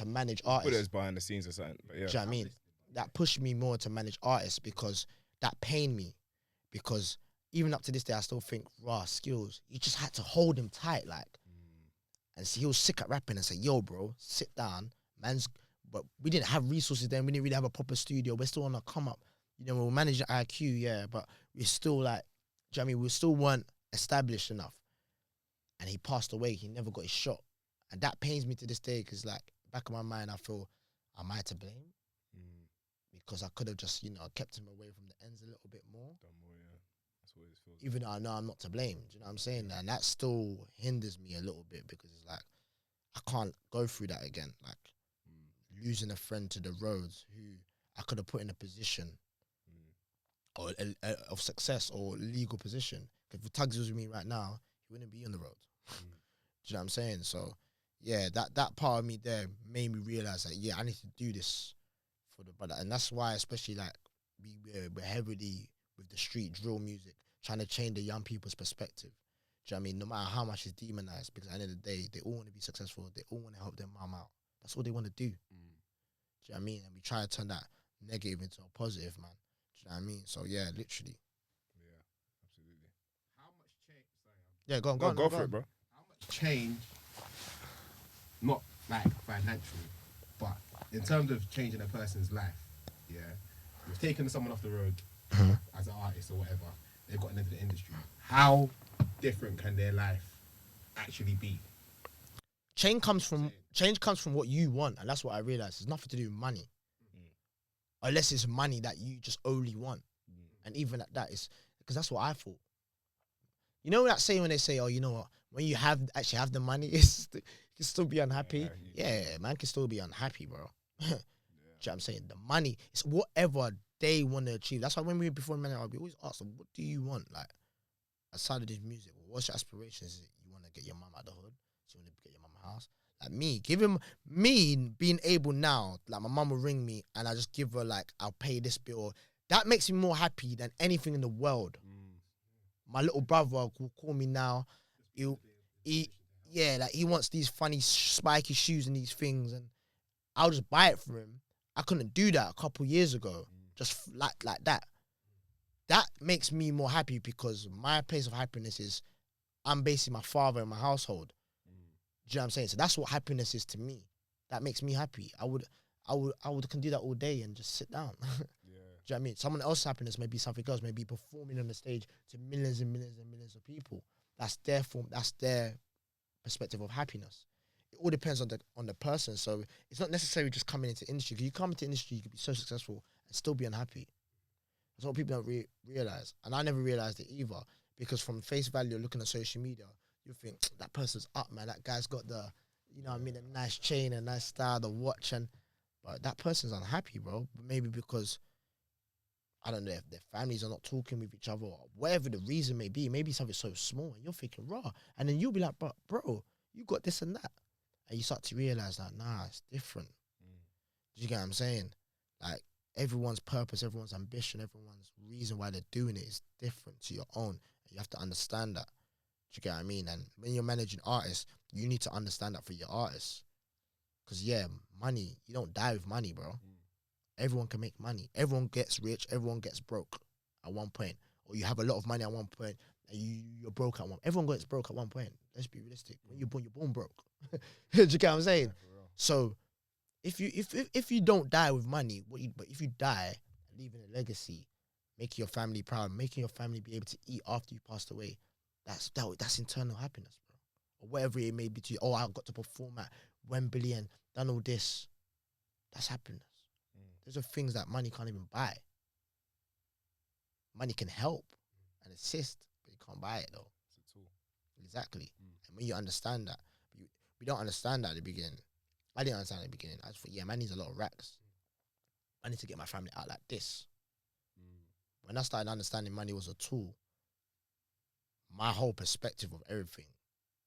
manage artists. Put it as behind the scenes or something. But yeah. Do you know what I mean? That pushed me more to manage artists because that pained me. Because even up to this day, I still think, Russ, skills, you just had to hold him tight, like. And see, he was sick at rapping and say, yo, bro, sit down. But we didn't have resources then. We didn't really have a proper studio. We're still on a come up. You know, we were managing IQ, yeah, but we still like, do you know what I mean? We still weren't established enough. And he passed away. He never got his shot. And that pains me to this day because, like, back of my mind, I feel, am I to blame? because I could have just, you know, kept him away from the ends a little bit more. Done more, yeah. That's what it feels. Even though I know I'm not to blame. Do you know what I'm saying? And that still hinders me a little bit because it's like, I can't go through that again. Like, losing a friend to the roads who I could have put in a position or of success or legal position. If Tugs was with me right now, he wouldn't be on the road. Do you know what I'm saying? So, yeah, that part of me there made me realize that, yeah, I need to do this for the brother. And that's why, especially, like, we're heavily with the street drill music, trying to change the young people's perspective. Do you know what I mean? No matter how much it's demonized, because at the end of the day, they all want to be successful. They all want to help their mom out. That's all they want to do. Do you know what I mean? And we try to turn that negative into a positive, man. Do you know what I mean? So, yeah, literally. Yeah, absolutely. How much change? Sorry, Yeah, go on, Go for it, bro. how much change? Not like financially, but in terms of changing a person's life. Yeah, you've taken someone off the road as an artist or whatever. They've gotten into the industry. How different can their life actually be? Change comes from what you want, and that's what I realized. It's nothing to do with money, unless it's money that you just only want, and even at that, is because that's what I thought. You know that saying when they say, "Oh, you know what? When you actually have the money, you can still be unhappy." Yeah, man can still be unhappy, bro. Do you know what I'm saying? The money, it's whatever they want to achieve. That's why when we were before man, we always ask them, "What do you want?" Like, aside of this music, what's your aspirations? Is it you want to get your mum out of the hood? Do you want to get your mum a house? Like me being able now, like my mum will ring me and I just give her like, I'll pay this bill. That makes me more happy than anything in the world. My little brother will call me now. He wants these funny spiky shoes and these things, and I'll just buy it for him. I couldn't do that a couple years ago, just like that. That makes me more happy because my place of happiness is I'm basically my father in my household. Do you know what I'm saying? So that's what happiness is to me. That makes me happy. I would can do that all day and just sit down. Do you know what I mean? Someone else's happiness may be something else, maybe performing on the stage to millions and millions and millions of people. That's their form. That's their perspective of happiness. It all depends on the person. So it's not necessarily just coming into industry. Because you come into industry, you could be so successful and still be unhappy. That's what people don't realize. And I never realized it either. Because from face value, looking at social media, you think that person's up, man. That guy's got the, you know what I mean, a nice chain, a nice style, the watch, but that person's unhappy, bro. Maybe because, I don't know, if their families are not talking with each other or whatever the reason may be. Maybe something so small and you're thinking, raw. And then you'll be like, bro, you got this and that. And you start to realize that, nah, it's different. Do you get what I'm saying? Like, everyone's purpose, everyone's ambition, everyone's reason why they're doing it is different to your own. And you have to understand that. Do you get what I mean? And when you're managing artists, you need to understand that for your artists. Because, yeah, money, you don't die with money, bro. Everyone can make money. Everyone gets rich. Everyone gets broke at one point. Or you have a lot of money at one point and you're broke at one point. Everyone gets broke at one point. Let's be realistic. When you're born broke. Do you get what I'm saying? So, if you don't die with money, but if you die leaving a legacy, making your family proud, making your family be able to eat after you passed away, that's internal happiness, bro. Or whatever it may be to you. Oh, I got to perform at Wembley and done all this. That's happiness. Those are things that money can't even buy. Money can help and assist, but you can't buy it though. It's a tool. Exactly. And when you understand that, we don't understand that at the beginning. I didn't understand at the beginning. I just thought, yeah, man needs a lot of racks. I need to get my family out like this. When I started understanding money was a tool, my whole perspective of everything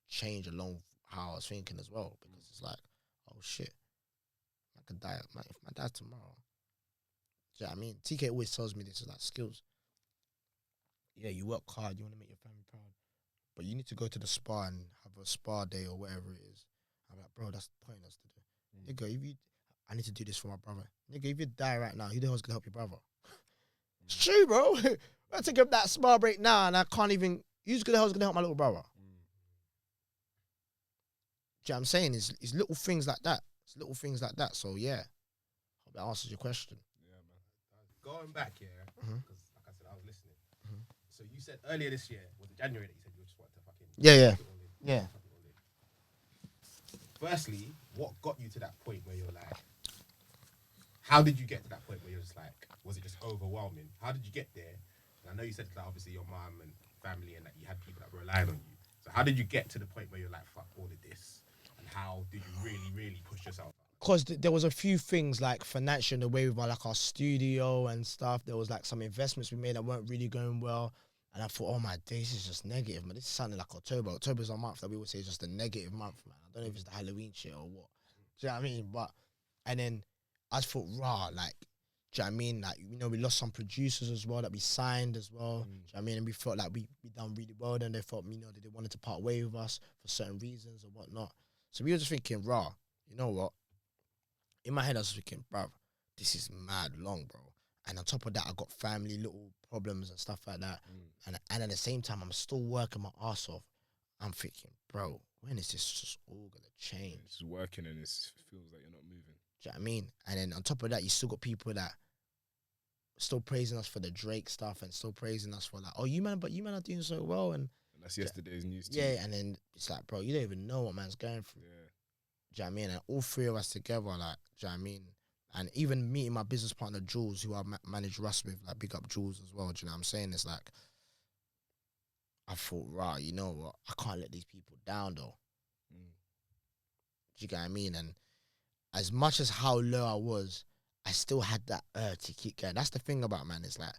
changed along how I was thinking as well. Because it's like, oh shit, I could die. If my dad's tomorrow. Do you know what I mean? TK always tells me this is like skills. Yeah, you work hard, you want to make your family proud. But you need to go to the spa and have a spa day or whatever it is. I'm like, bro, that's pointless to do. Nigga, I need to do this for my brother. Nigga, if you die right now, who the hell's going to help your brother? It's true, bro. I take up that spa break now and I can't even, who's the hell's going to help my little brother? Do you know what I'm saying? It's little things like that. It's little things like that. So, yeah. Hope that answers your question. Yeah, man. Going back, yeah, because like I said, I was listening. So you said earlier this year, was it January that you said you just wanted to fucking... Yeah. put it all in, Yeah. fuck it all in. Firstly, what got you to that point where you're like, how did you get to that point where you're just like, was it just overwhelming? How did you get there? And I know you said that obviously your mum and family and that you had people that were relying on you. So how did you get to the point where you're like, fuck all of this? And how did you really, really push yourself? Because there was a few things like financial in the way with like our studio and stuff. There was like some investments we made that weren't really going well. And I thought, oh my days, this is just negative, man. This is sounding like October. October's a month that we would say is just a negative month, man. I don't know if it's the Halloween shit or what. Do you know what I mean? But, and then I just thought, raw, like, do you know what I mean? Like, you know, we lost some producers as well that we signed as well. Do you know what I mean? And we felt like we done really well. Then they felt, you know, that they wanted to part way with us for certain reasons or whatnot. So we were just thinking, raw, you know what? In my head, I was thinking, bruv, this is mad long, bro. And on top of that, I got family little problems and stuff like that. And at the same time, I'm still working my ass off. I'm thinking, bro, when is this just all gonna change? It's working and it feels like you're not moving. Do you know what I mean? And then on top of that, you still got people that still praising us for the Drake stuff and still praising us for like, oh, you man are doing so well. And that's yesterday's news too. yeah, and then it's like, bro, you don't even know what man's going through. Yeah. Do you know what I mean? And all three of us together, like, do you know what I mean? And even meeting my business partner, Jules, who I manage Russ with, like, big up Jules as well, do you know what I'm saying? It's like, I thought, right, you know what? I can't let these people down, though. Do you get what I mean? And as much as how low I was, I still had that to keep going. That's the thing about man, it's like,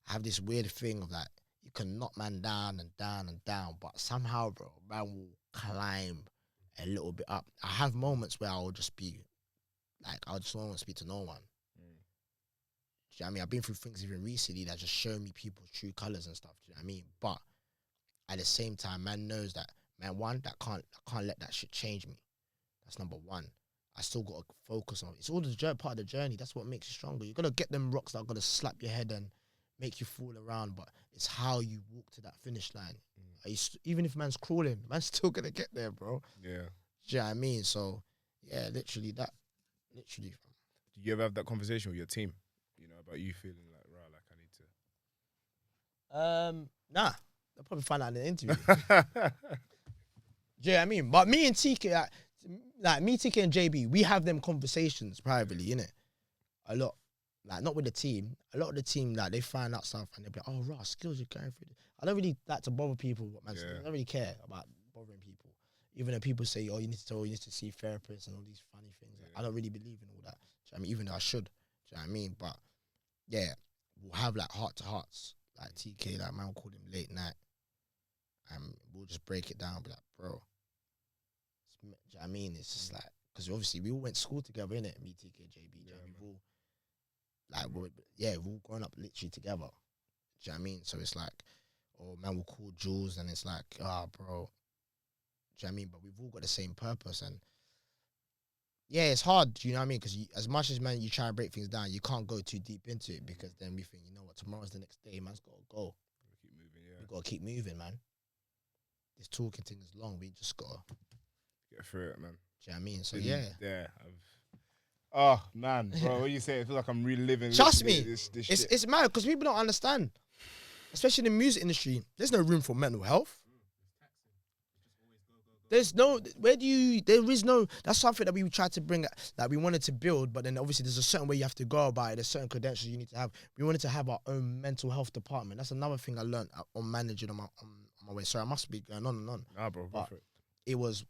I have this weird thing of like, you can knock man down and down and down, but somehow, bro, man will climb a little bit up. I have moments where I'll just be like, I just don't want to speak to no one. Do you know what I mean? I've been through things even recently that just show me people's true colours and stuff. Do you know what I mean? But at the same time, man knows that, man, one, I can't let that shit change me. That's number one. I still got to focus on it. It's all the part of the journey. That's what makes you stronger. You got to get them rocks that are going to slap your head and make you fall around, but it's how you walk to that finish line. Even if man's crawling, man's still going to get there, bro. Yeah. Do you know what I mean? So, yeah, literally that. Literally. Did you ever have that conversation with your team? You know, about you feeling like, right, like I need to... Nah. They'll probably find out in the interview. Do you know what I mean? But me and TK, like me, TK and JB, we have them conversations privately, innit? A lot. Like, not with the team. A lot of the team, like, they find out stuff and they'll be like, oh, Russ, skills you're going through. I don't really like to bother people. Man. Yeah. I don't really care about bothering people. Even though people say, oh, you need to see therapists and all these funny things. Like, I don't really believe in all that. Do you know what I mean? Even though I should. Do you know what I mean? But, yeah, we'll have, like, heart-to-hearts. Like, TK, like, man, we'll call him late night. And we'll just break it down. Be like, bro. Do you know what I mean? It's just like, because obviously we all went to school together, innit? Me, TK, JB. Yeah, we've all, like, we've all grown up literally together. Do you know what I mean? So it's like, oh, man, we'll call Jules and it's like, ah, bro. Do you know what I mean? But we've all got the same purpose. And yeah, it's hard, do you know what I mean? Because as much as, man, you try and break things down, you can't go too deep into it because then we think, you know what, tomorrow's the next day, man's got to go. Keep moving, yeah. We've got to keep moving, man. This talking thing is long. We just got to get through it, man. Do you know what I mean? So, yeah. Yeah. Oh, man, bro, what you say? I feel like I'm reliving Trust me, this it's mad because people don't understand. Especially in the music industry, there's no room for mental health. There's no, that's something that we tried to bring, that we wanted to build, but then obviously there's a certain way you have to go about it, there's certain credentials you need to have. We wanted to have our own mental health department. That's another thing I learned on managing on my way. Sorry, I must be going on and on. Nah, bro, go for it. It was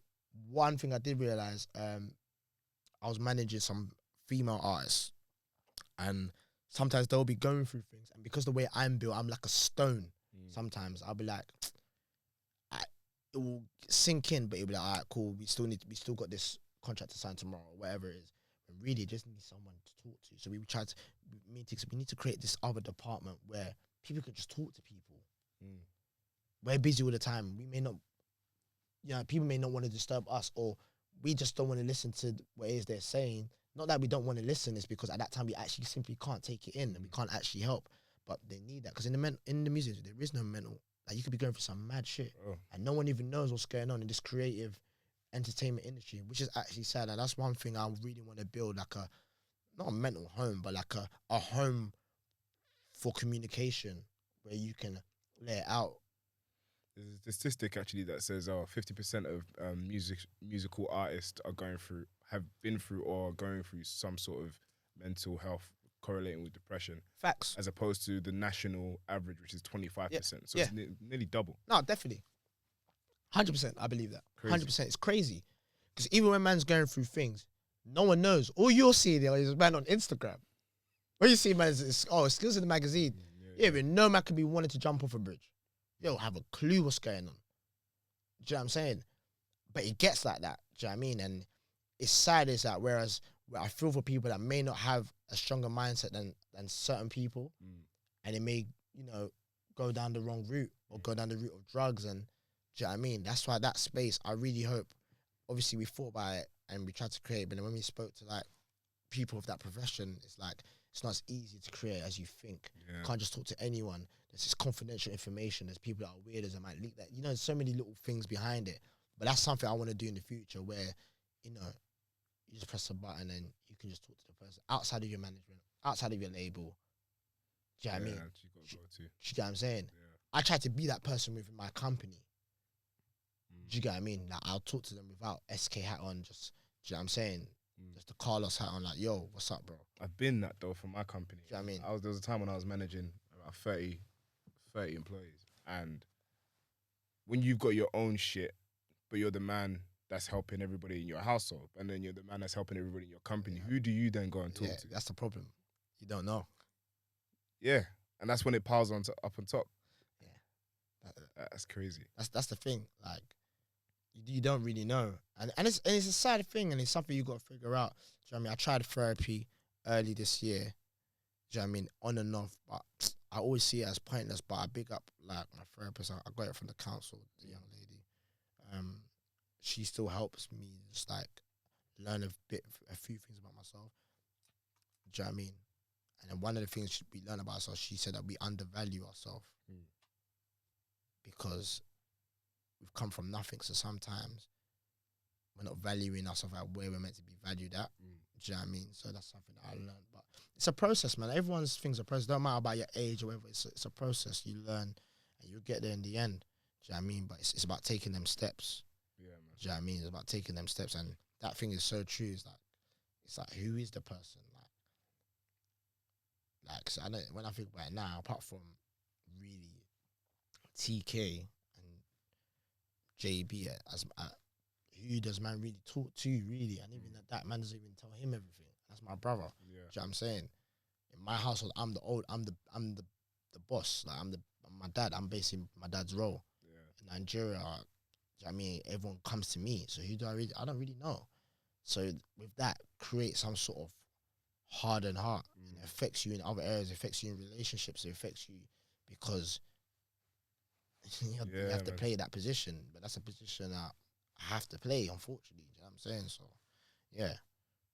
one thing I did realize. I was managing some female artists, and sometimes they'll be going through things, and because the way I'm built, I'm like a stone. Sometimes I'll be like, it will sink in, but it'll be like, all right, cool. We still got this contract to sign tomorrow, or whatever it is. And really, just need someone to talk to. So we need to create this other department where people can just talk to people. We're busy all the time. We may not, people may not want to disturb us, or we just don't want to listen to what it is they're saying. Not that we don't want to listen, it's because at that time we actually simply can't take it in and we can't actually help. But they need that, because in the music there is no mental. Like, you could be going through some mad shit, and no one even knows what's going on in this creative entertainment industry, which is actually sad. And that's one thing I really want to build, like not a mental home, but like a home for communication where you can lay it out. There's a statistic actually that says 50% of musical artists have been through or are going through some sort of mental health correlating with depression, Facts. as opposed to the national average, which is 25%. So Yeah. it's nearly double. No, definitely. 100%. I believe that. Crazy. 100%. It's crazy. Because even when man's going through things, no one knows. All you'll see there is a man on Instagram. What you see, man, is skills in the magazine. Yeah, but no man could be wanting to jump off a bridge. You don't have a clue what's going on. Do you know what I'm saying? But it gets like that. Do you know what I mean? And it's sad is that where I feel for people that may not have a stronger mindset than certain people, and it may, go down the wrong route or go down the route of drugs. And do you know what I mean? That's why that space, I really hope, obviously we thought about it and we tried to create, but then when we spoke to like people of that profession, it's like, it's not as easy to create as you think. Yeah. You can't just talk to anyone. There's this confidential information. There's people that are weird that might leak that. There's so many little things behind it. But that's something I want to do in the future where, you just press a button and you can just talk to the person outside of your management, outside of your label. Do you know what I mean? You got to go to. Do you get what I'm saying? Yeah. I try to be that person within my company. Do you get what I mean? Like, I'll talk to them without SK hat on, just, do you know what I'm saying? Just the Carlos hat on, like, yo, what's up, bro? I've been that though for my company. Do you know what I mean? There was a time when I was managing about 30 employees, and when you've got your own shit, but you're the man that's helping everybody in your household, and then you're the man that's helping everybody in your company, who do you then go and talk to? That's the problem. You don't know. Yeah, and that's when it piles on up on top. Yeah, That's crazy. That's the thing. Like, you don't really know, and it's a sad thing, and it's something you got to figure out. Do you know what I mean? I tried therapy early this year. Do you know what I mean? On and off, but I always see it as pointless. But I big up like my therapist. I got it from the council, the young lady. She still helps me just like learn a few things about myself. Do you know what I mean? And then one of the things we learn about ourselves, she said that we undervalue ourselves because we've come from nothing. So sometimes we're not valuing ourselves at where we're meant to be valued at. Do you know what I mean? So that's something that I learned. But it's a process, man. Everyone's thing's a process. Don't matter about your age or whatever. It's a process. You learn and you'll get there in the end. Do you know what I mean? But it's about taking them steps. Yeah, man. Do you know what I mean? It's about taking them steps. And that thing is so true. It's like who is the person? Like, so I know when I think about it now, apart from really TK and JB, who does man really talk to, really? And even that man doesn't even tell him everything. That's my brother. Yeah. Do you know what I'm saying? In my household, I'm the boss. Like, I'm my dad. I'm basically my dad's role. Yeah. In Nigeria, do you know what I mean? Everyone comes to me. So who do I don't really know. So with that, create some sort of hardened heart. And it affects you in other areas. It affects you in relationships. It affects you because you have to play that position. But that's a position that I have to play, unfortunately. Do you know what I'm saying? So, yeah.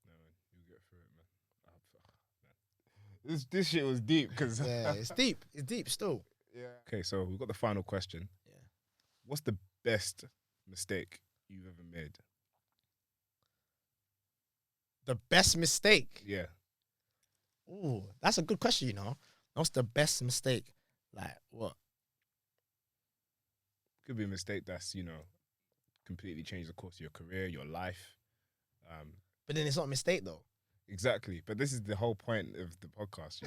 No, man, you'll get through it, man. This shit was deep because yeah, it's deep. It's deep still. Yeah. Okay, so we've got the final question. Yeah. What's the best mistake you've ever made? The best mistake? Yeah. Ooh, that's a good question, What's the best mistake? Like, what? Could be a mistake that's, completely changed the course of your career, your life. But then it's not a mistake, though. Exactly. But this is the whole point of the podcast.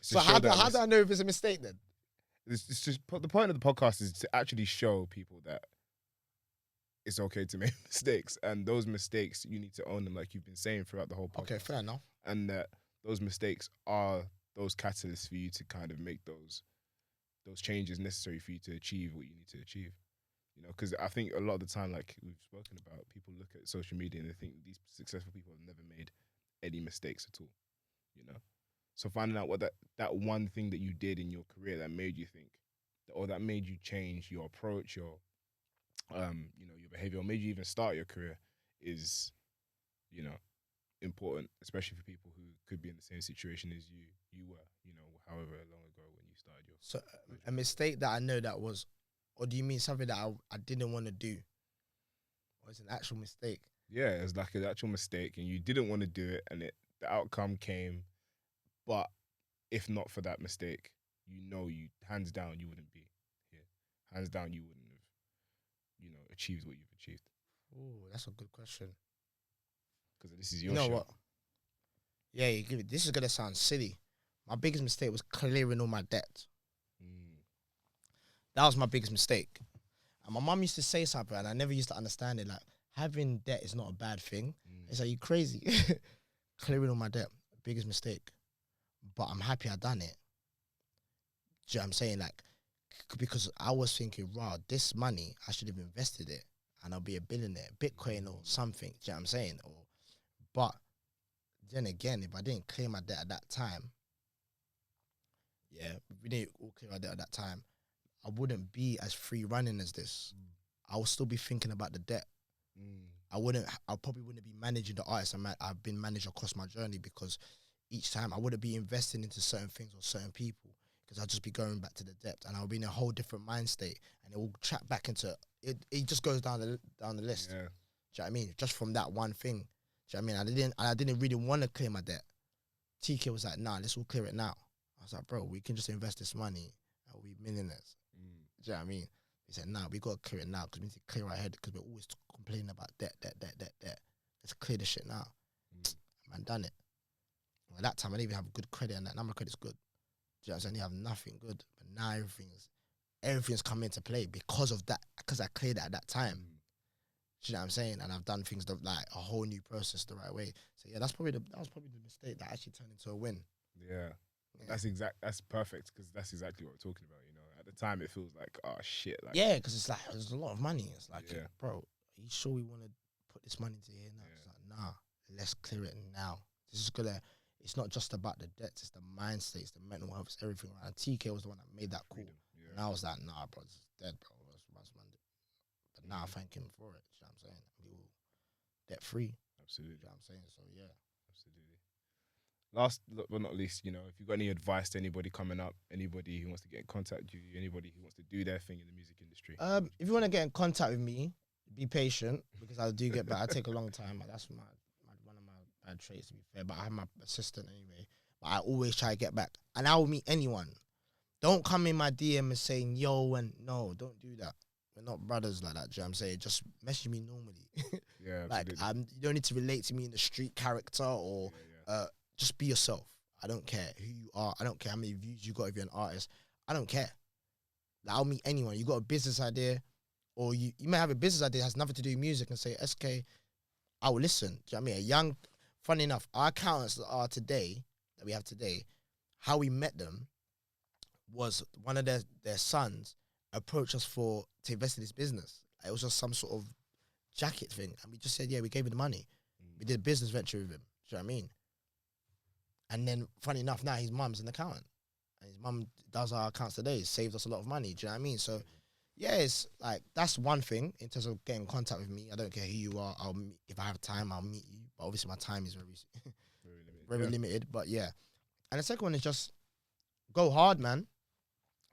So how do I know if it's a mistake, then? It's just, the point of the podcast is to actually show people that it's okay to make mistakes. And those mistakes, you need to own them, like you've been saying throughout the whole podcast. Okay, fair enough. And that those mistakes are those catalysts for you to kind of make those changes necessary for you to achieve what you need to achieve. Because I think a lot of the time, like we've spoken about, people look at social media and they think these successful people have never made any mistakes at all. So finding out what that one thing that you did in your career that made you think, or that made you change your approach, your your behavior, or made you even start your career is, important, especially for people who could be in the same situation as you were, however long ago when you started your. So a mistake that I know that was, or do you mean something that I didn't want to do? Or it's an actual mistake? Yeah, it was like an actual mistake and you didn't want to do it and the outcome came, but if not for that mistake, you hands down you wouldn't be here. Hands down you wouldn't have, achieved what you've achieved. Oh, that's a good question. Because this is your show. What? Yeah, you give it. This is gonna sound silly. My biggest mistake was clearing all my debt. That was my biggest mistake. And my mum used to say something, and I never used to understand it. Like, having debt is not a bad thing. It's like, you crazy. Clearing all my debt, biggest mistake. But I'm happy I done it. Do you know what I'm saying? Like, because I was thinking, wow, this money, I should have invested it, and I'll be a billionaire, Bitcoin or something. Do you know what I'm saying? But then again, if I didn't clear my debt at that time, if we didn't all clear our debt at that time, I wouldn't be as free running as this. I would still be thinking about the debt. I probably wouldn't be managing the artists I've been managed across my journey, because each time I wouldn't be investing into certain things or certain people, because I'd just be going back to the debt, and I'll be in a whole different mind state, and it will trap back into it. It just goes down the list. Yeah. Do you know what I mean? Just from that one thing. Do you know what I mean? I didn't really want to clear my debt. TK was like, nah, let's all clear it now. I was like, bro, we can just invest this money and we'll be millionaires. Do you know what I mean? He said, nah, we got to clear it now, because we need to clear our head, because we're always complaining about debt. Let's clear this shit now. Man, done it. Well, at that time, I didn't even have good credit, and that number credit's good. Do you know what I'm saying? I didn't have nothing good. But now everything's come into play because of that, because I cleared it at that time. Do you know what I'm saying? And I've done things like a whole new process the right way. So yeah, that was probably the mistake that actually turned into a win. Yeah. That's perfect, because that's exactly what we're talking about. You know, at the time it feels like, oh shit, like, yeah, because it's like there's a lot of money. It's like, Yeah. bro, are you sure we want to put this money into here now? It's like, nah, let's clear it now. This is gonna. It's not just about the debts. It's the mind state. It's the mental health. It's everything. Right? And TK was the one that made that call. Yeah. And I was like, nah, bro, this is dead, bro. But now I thank him for it. You know what I'm saying? We all debt free. Absolutely. You know what I'm saying? So yeah. Absolutely. Last but not least, you know, if you've got any advice to anybody coming up, anybody who wants to get in contact with you, anybody who wants to do their thing in the music industry. If you want to get in contact with me, be patient, because I do get back. I take a long time. That's one of my bad traits, to be fair. But I have my assistant anyway. But I always try to get back, and I will meet anyone. Don't come in my DM and saying yo, and no, don't do that. We're not brothers like that. Do you know what I'm saying? Just message me normally. Yeah, like absolutely. you don't need to relate to me in the street character, or just be yourself. I don't care who you are. I don't care how many views you got if you're an artist. I don't care. Like, I'll meet anyone. You got a business idea, or you may have a business idea that has nothing to do with music, and say, SK, I will listen. Do you know what I mean? Funny enough, our accountants that we have today, how we met them was one of their sons approached us to invest in his business. It was just some sort of jacket thing, and we just said, yeah, we gave him the money. We did a business venture with him. Do you know what I mean? And then, funny enough, now his mum's an accountant, and his mum does our accounts today. It saved us a lot of money. Do you know what I mean? So, yeah, it's like, that's one thing in terms of getting in contact with me. I don't care who you are. If I have time, I'll meet you. But obviously, my time is very limited. But yeah, and the second one is just go hard, man.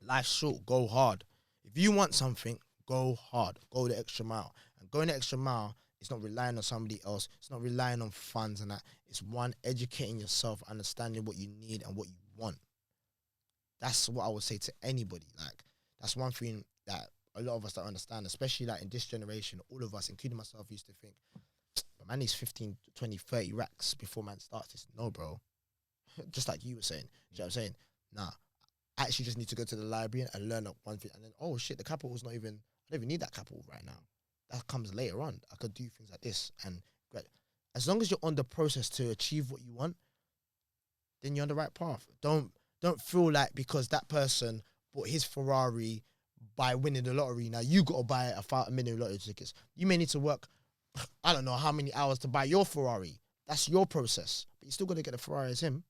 Life's short. Go hard. If you want something, go hard. Go the extra mile. And going the extra mile, it's not relying on somebody else. It's not relying on funds and that. It's one, educating yourself, understanding what you need and what you want. That's what I would say to anybody. Like, that's one thing that a lot of us don't understand, especially like in this generation. All of us, including myself, used to think, but man needs 15, 20, 30 racks before man starts this. No, bro. Just like you were saying. You know what I'm saying? Nah. I actually just need to go to the library and learn up one thing. And then, oh shit, the capital's not even, I don't even need that capital right now. That comes later on. I could do things like this. And as long as you're on the process to achieve what you want, then you're on the right path. Don't feel like because that person bought his Ferrari by winning the lottery, now you got to buy a million lottery tickets. You may need to work, I don't know how many hours to buy your Ferrari. That's your process. But you still got to get the Ferrari as him.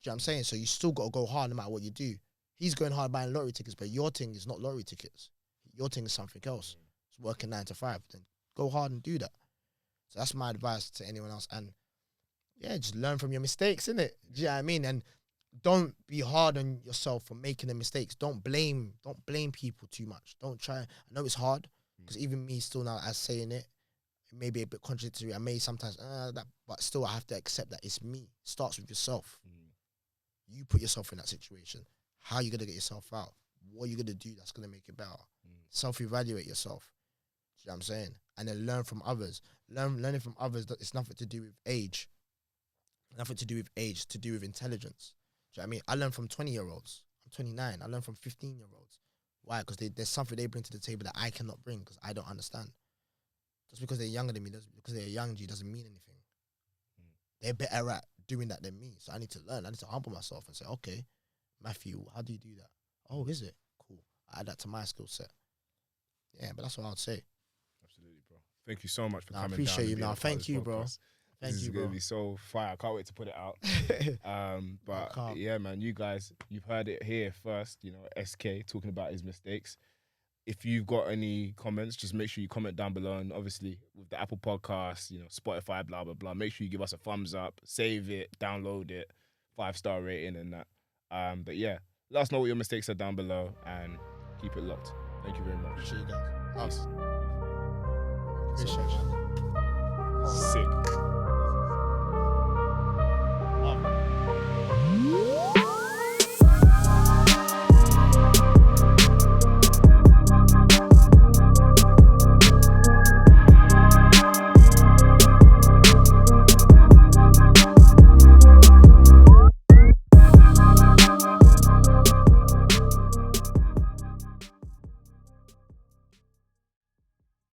Do you know what I'm saying? So you still got to go hard no matter what you do. He's going hard buying lottery tickets, but your thing is not lottery tickets. Your thing is something else. It's working 9 to 5. Then go hard and do that. So that's my advice to anyone else. And yeah, just learn from your mistakes, innit? Do you know what I mean? And don't be hard on yourself for making the mistakes. Don't blame people too much. Don't try. I know it's hard, because even me still now as saying it may be a bit contradictory. I may sometimes but still I have to accept that it's me. It starts with yourself. You put yourself in that situation. How are you going to get yourself out? What are you going to do that's going to make it better? Self-evaluate yourself. Do you know what I'm saying? And then learn from others. Learning from others, that it's nothing to do with age. Nothing to do with age, to do with intelligence. Do you know what I mean? I learn from 20-year-olds. I'm 29. I learn from 15-year-olds. Why? Because there's something they bring to the table that I cannot bring because I don't understand. Just because they're younger than me, because they're young G doesn't mean anything. They're better at doing that than me. So I need to learn. I need to humble myself and say, okay, Matthew, how do you do that? Oh, is it? Cool. I add that to my skill set. Yeah, but that's what I would say. Absolutely, bro. Thank you so much for I coming appreciate down. you, and being man. a part of Thank this you, bro. podcast. Thank This you, is going bro. to be so fire. I can't wait to put it out. But can't. yeah, man, you guys, you've heard it here first. You know, SK talking about his mistakes. If you've got any comments, just make sure you comment down below. And obviously, with the Apple Podcasts, you know, Spotify, blah, blah, blah, make sure you give us a thumbs up, save it, download it, 5-star rating and that. But yeah, let us know what your mistakes are down below and keep it locked. Thank you very much. Appreciate you guys. Peace. Appreciate you. Sick.